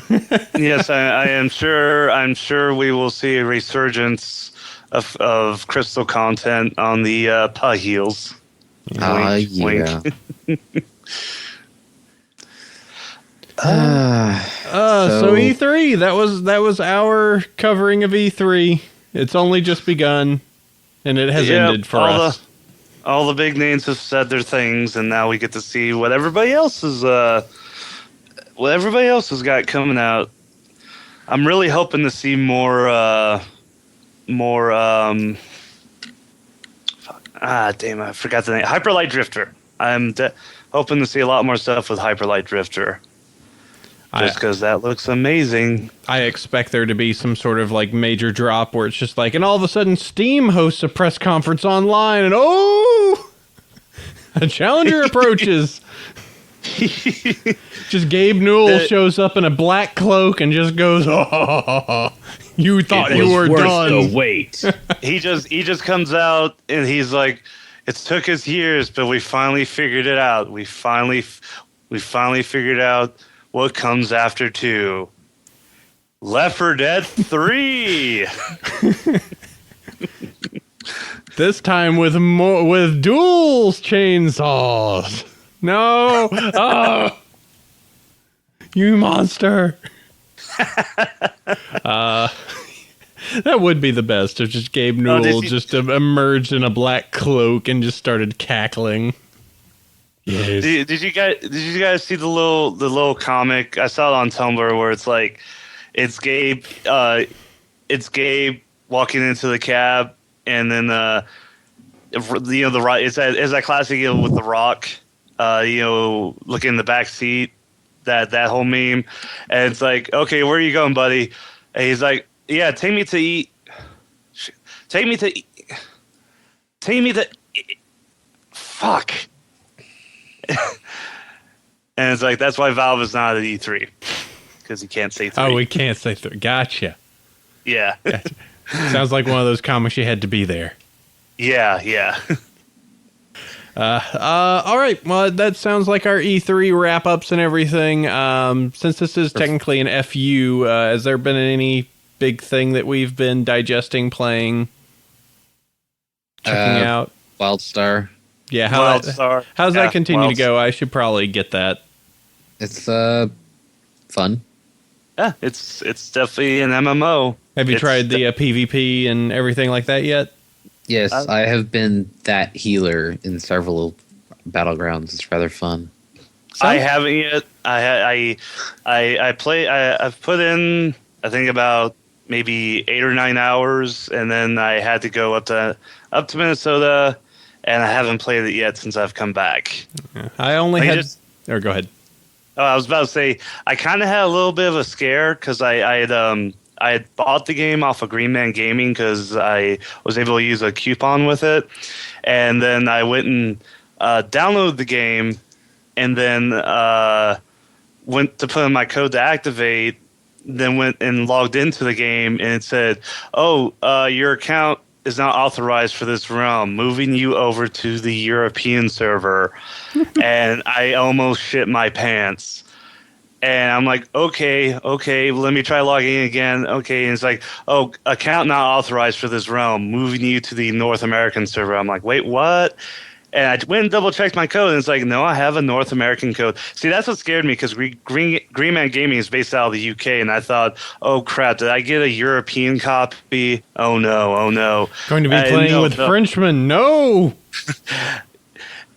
Yes, I am sure. I'm sure we will see a resurgence of crystal content on the pie heels.
Yeah.
So E3, that was our covering of E3. It's only just begun, and it has ended for us.
All the big names have said their things, and now we get to see what everybody else has got coming out. I'm really hoping to see more. Damn! I forgot the name. Hyperlight Drifter. I'm hoping to see a lot more stuff with Hyperlight Drifter. Just because that looks amazing.
I expect there to be some sort of like major drop where it's just like, and all of a sudden Steam hosts a press conference online, and a challenger approaches. Just Gabe Newell shows up in a black cloak and just goes, "Oh, you thought you were done."
The wait.
He just comes out and he's like, "It took us years, but we finally figured it out. We finally figured out what comes after 2. Left 4 Dead 3."
This time with dual chainsaws. No. Oh. You monster. That would be the best if just Gabe Newell just emerged in a black cloak and just started cackling. Yes.
Did you guys see the little comic? I saw it on Tumblr where it's like, it's Gabe walking into the cab, and then the right, it's that classic with the Rock, looking in the back seat, that whole meme, and it's like, okay, where are you going, buddy? And he's like, yeah, take me to eat. Fuck. And it's like, that's why Valve is not at E3, because he can't say 3.
Oh, we can't say 3. Gotcha.
Yeah.
Gotcha. Sounds like one of those comics you had to be there.
Yeah.
All right. Well, that sounds like our E3 wrap-ups and everything. Since this is technically an FU, has there been any big thing that we've been digesting, playing, checking out?
WildStar.
Yeah, how's that continue to go? I should probably get that.
It's fun.
Yeah, it's definitely an MMO.
Have you tried the PvP and everything like that yet?
Yes, I have been that healer in several battlegrounds. It's rather fun.
I haven't yet. I've put in, I think, about maybe 8 or 9 hours, and then I had to go up to Minnesota, and I haven't played it yet since I've come back.
Yeah, I only had. Or go ahead.
Oh, I was about to say, I kind of had a little bit of a scare because I had bought the game off of Green Man Gaming because I was able to use a coupon with it, and then I went and downloaded the game, and then went to put in my code to activate. Then went and logged into the game, and it said, "Oh, your account is not authorized for this realm, moving you over to the European server." And I almost shit my pants. And I'm like, okay, let me try logging in again. Okay, and it's like, oh, account not authorized for this realm, moving you to the North American server. I'm like, wait, what? And I went and double-checked my code, and it's like, no, I have a North American code. See, that's what scared me, because Green Man Gaming is based out of the UK, and I thought, oh, crap, did I get a European copy? Oh, no.
Going to be playing with Frenchmen, no!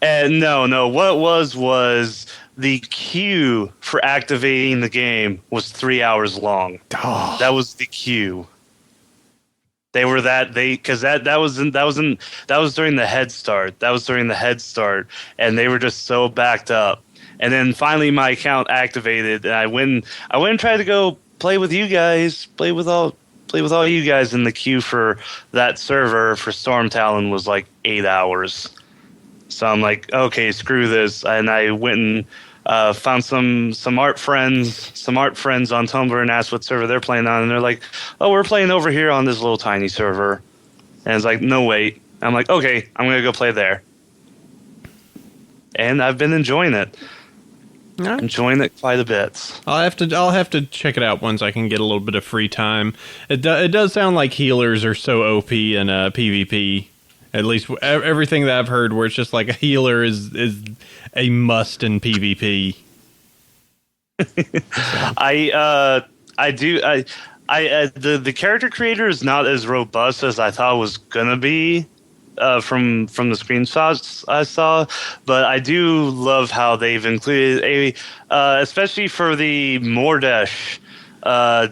And no, what it was the queue for activating the game was 3 hours long.
Oh.
That was the queue. They were because that was during the head start. That was during the head start, and they were just so backed up. And then finally, my account activated, and I went and tried to go play with you guys, play with all you guys. In the queue for that server for Storm Talon was like 8 hours. So I'm like, okay, screw this, and I went and found some art friends on Tumblr and asked what server they're playing on, and they're like, "Oh, we're playing over here on this little tiny server." And it's like, "No, wait." I'm like, "Okay, I'm gonna go play there." And I've been enjoying it.
Yeah.
Enjoying it quite a bit.
I'll have to check it out once I can get a little bit of free time. It does sound like healers are so OP in PvP. At least everything that I've heard, where it's just like a healer is a must in PvP.
The character creator is not as robust as I thought it was gonna be. From the screenshots I saw, but I do love how they've included especially for the Mordesh,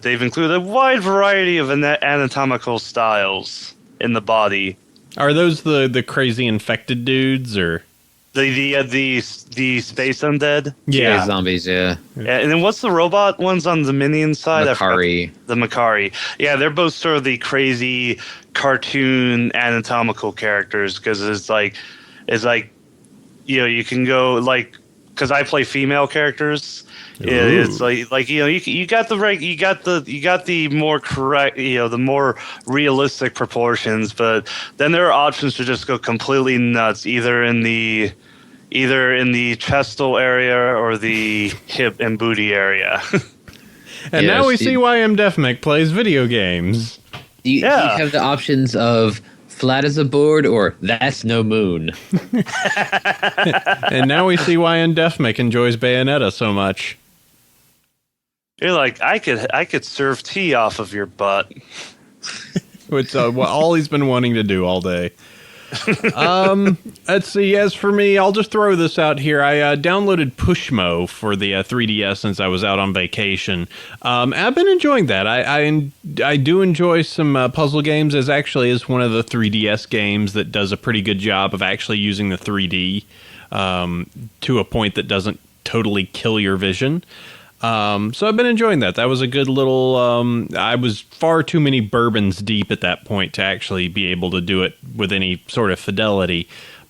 they've included a wide variety of anatomical styles in the body.
Are those the crazy infected dudes, or
the space undead?
Yeah, zombies. Yeah.
And then what's the robot ones on the minion side?
Makari.
The Makari. Yeah, they're both sort of the crazy cartoon anatomical characters, because it's like you can go like, because I play female characters. It's like you got the more correct, the more realistic proportions, but then there are options to just go completely nuts, either in the chestal area or the hip and booty area.
And now we see why Deathmech plays video games.
You have the options of flat as a board or that's no moon.
And now we see why Deathmech enjoys Bayonetta so much.
You're like, I could serve tea off of your butt.
It's all he's been wanting to do all day. Let's see. As for me, I'll just throw this out here. I downloaded Pushmo for the 3DS since I was out on vacation. I've been enjoying that. I do enjoy some puzzle games. As actually is one of the 3DS games that does a pretty good job of actually using the 3D to a point that doesn't totally kill your vision. So I've been enjoying that. That was a good little, I was far too many bourbons deep at that point to actually be able to do it with any sort of fidelity.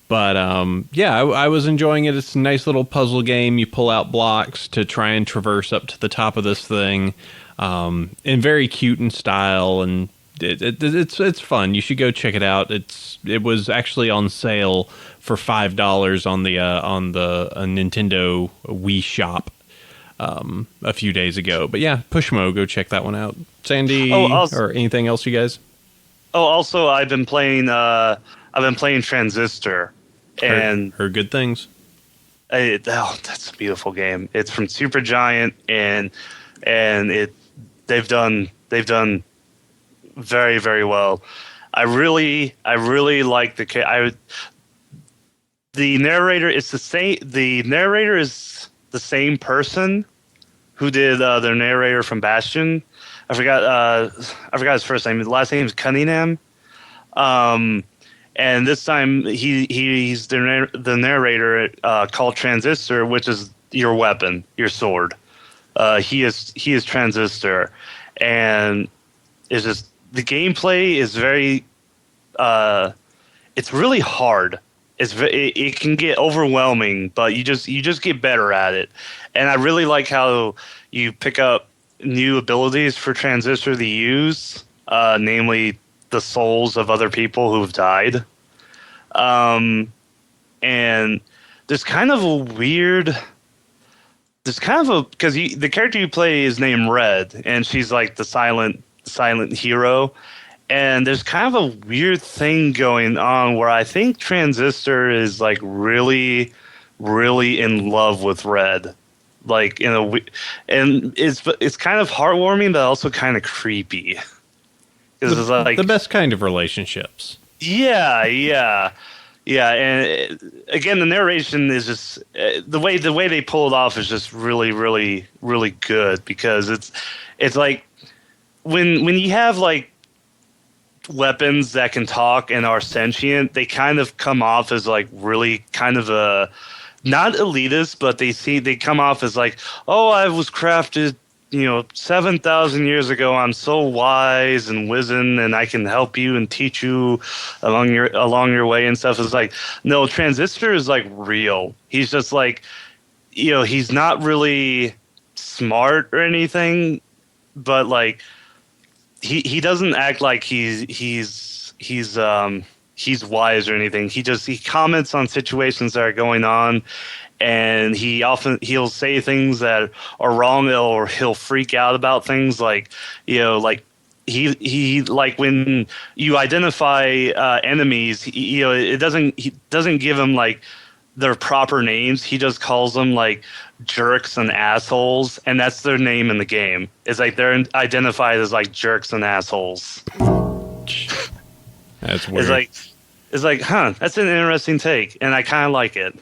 But, I was enjoying it. It's a nice little puzzle game. You pull out blocks to try and traverse up to the top of this thing, and very cute in style, and it's fun. You should go check it out. It was actually on sale for $5 on the Nintendo Wii shop a few days ago. But yeah, Pushmo, go check that one out. Sandy, or anything else, you guys?
Oh, also, I've been playing Transistor, and
heard good things.
That's a beautiful game. It's from Supergiant, and they've done very, very well. I really like the narrator. It's the same. The narrator is the same person who did their narrator from Bastion. I forgot his first name. His last name is Cunningham. And this time he's the narrator called Transistor, which is your weapon, your sword. He is Transistor, and it's just the gameplay is very. It's really hard. It can get overwhelming, but you just get better at it. And I really like how you pick up new abilities for Transistor to use, namely the souls of other people who've died. And there's kind of a because the character you play is named Red, and she's like the silent hero. And there's kind of a weird thing going on where I think Transistor is like really, really in love with Red, like and it's kind of heartwarming, but also kind of creepy. It's like
the best kind of relationships.
Yeah. And again, the narration is just the way they pull it off is just really, really, really good, because it's like when you have like weapons that can talk and are sentient, they kind of come off as like really kind of a not elitist, but they come off as like, oh, I was crafted 7,000 years ago. I'm so wise and wizened, and I can help you and teach you along your way and stuff. It's like, no, Transistor is like real. He's just like he's not really smart or anything, but like he doesn't act like he's wise or anything. He comments on situations that are going on, and he'll say things that are wrong, or he'll freak out about things like like he like when you identify enemies, he doesn't give them like their proper names. He just calls them like jerks and assholes, and that's their name in the game. It's like they're identified as like jerks and assholes.
That's weird.
It's like, that's an interesting take, and I kind of like it.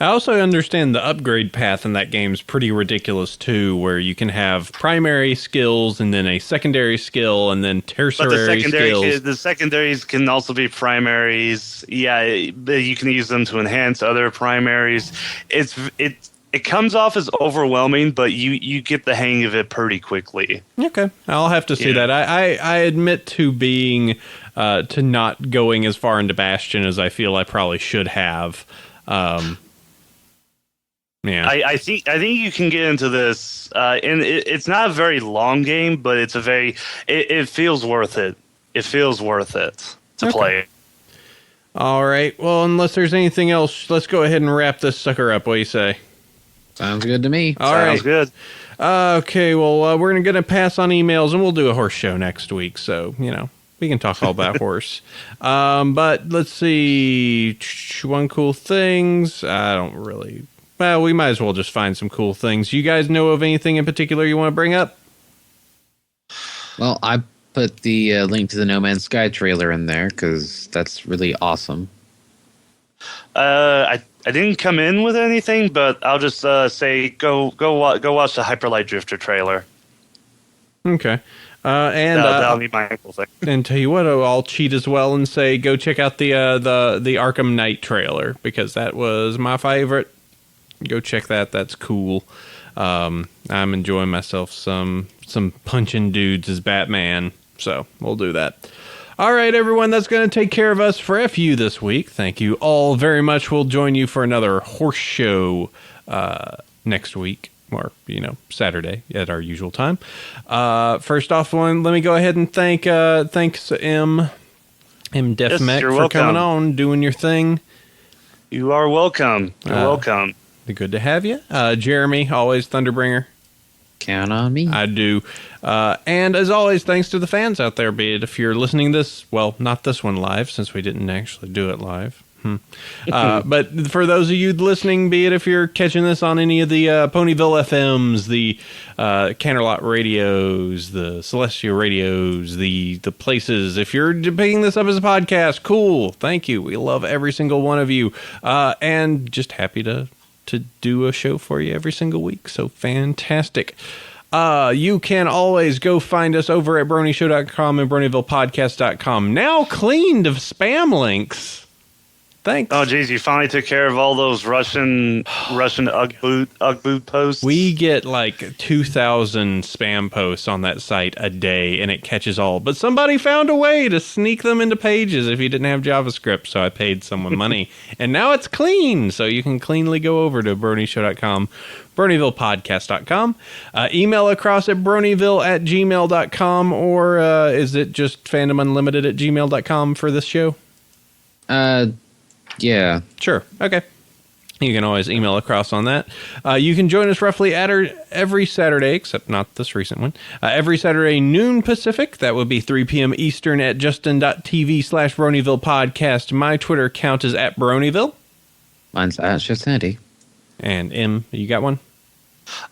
I also understand the upgrade path in that game is pretty ridiculous too, where you can have primary skills and then a secondary skill and then tertiary skills.
The secondaries can also be primaries. Yeah, you can use them to enhance other primaries. It comes off as overwhelming, but you get the hang of it pretty quickly.
Okay, I'll have to see that. I admit to being to not going as far into Bastion as I feel I probably should have. Yeah,
I think you can get into this, and it's not a very long game, but it feels worth it. It feels worth it to play.
All right. Well, unless there's anything else, let's go ahead and wrap this sucker up. What do you say?
Sounds good to me.
All right.
Sounds good.
Okay, well, we're going to pass on emails, and we'll do a horse show next week. So, we can talk all about horse. But let's see. One cool things. I don't really... Well, we might as well just find some cool things. You guys know of anything in particular you want to bring up?
Well, I put the link to the No Man's Sky trailer in there because that's really awesome.
I didn't come in with anything, but I'll just say go watch the Hyperlight Drifter trailer.
Okay. And
that'll be my cool thing.
And tell you what, I'll cheat as well and say go check out the Arkham Knight trailer because that was my favorite. Go check that. That's cool. I'm enjoying myself some punching dudes as Batman. So we'll do that. All right, everyone, that's going to take care of us for FU this week. Thank you all very much. We'll join you for another horse show next week, or, Saturday at our usual time. First off, let me go ahead and thanks M. Defmec for coming on, doing your thing.
You are welcome. You're welcome.
Good to have you. Jeremy, always Thunderbringer.
Count on me.
I do. And as always, thanks to the fans out there, be it if you're listening this, well, not this one live, since we didn't actually do it live. But for those of you listening, be it if you're catching this on any of the Ponyville FMs, the Canterlot radios, the Celestia radios, the places, if you're picking this up as a podcast, cool. Thank you. We love every single one of you. And just happy to do a show for you every single week. So fantastic. You can always go find us over at BronyShow.com and BronyvillePodcast.com. Now cleaned of spam links. Thanks.
Oh, geez, you finally took care of all those Russian Ugg boot posts.
We get like 2,000 spam posts on that site a day, and it catches all. But somebody found a way to sneak them into pages if you didn't have JavaScript, so I paid someone money. And now it's clean, so you can cleanly go over to BronyShow.com, BronyvillePodcast.com. Email across at Bronyville@gmail.com, or is it just fandomunlimited@gmail.com for this show?
Yeah.
Sure. Okay. You can always email across on that. You can join us roughly at every Saturday, except not this recent one, every Saturday noon Pacific. That would be 3 p.m. Eastern at justin.tv/Bronyville podcast. My Twitter account is at Bronyville.
Mine's at Justinity.
And M, you got one?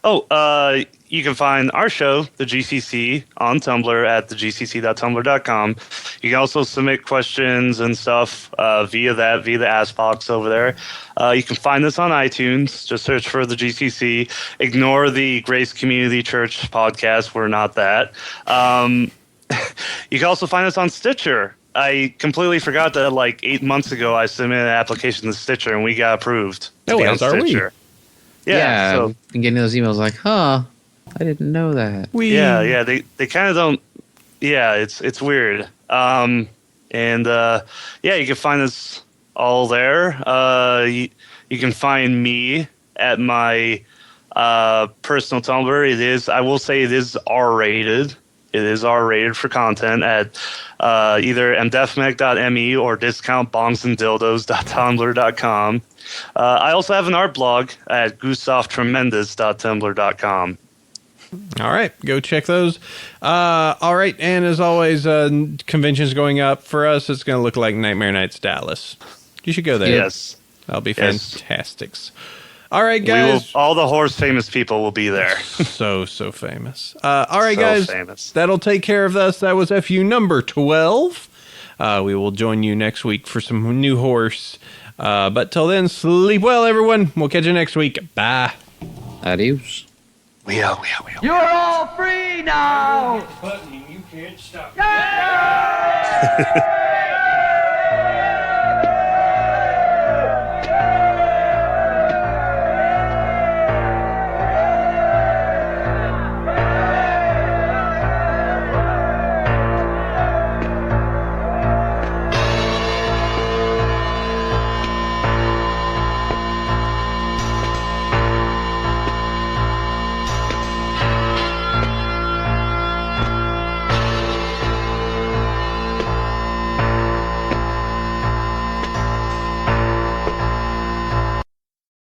Oh, you can find our show, the GCC, on Tumblr at thegcc.tumblr.com. You can also submit questions and stuff via the Ask Box over there. You can find us on iTunes. Just search for the GCC. Ignore the Grace Community Church podcast. We're not that. You can also find us on Stitcher. I completely forgot that like 8 months ago I submitted an application to Stitcher and we got approved.
As are we.
Yeah,
so
I've been getting those emails like, I didn't know that.
Yeah, they kind of don't. Yeah, it's weird. You can find us all there. You can find me at my personal Tumblr. I will say it is R-rated. It is R-rated for content at either mdefmec.me or discountbongsanddildos.tumblr.com. I also have an art blog at gustavtremendous.tumblr.com.
All right, go check those. All right, and as always, conventions going up for us. It's going to look like Nightmare Nights Dallas. You should go there.
Yes,
that'll be fantastic. All right, guys.
All the horse famous people will be there.
so famous. All right, guys.
Famous.
That'll take care of us. That was FU number 12. We will join you next week for some new horse. But till then, sleep well, everyone. We'll catch you next week. Bye.
Adios.
We out.
You're all free now.
Hit the button and you can't stop.
Yeah!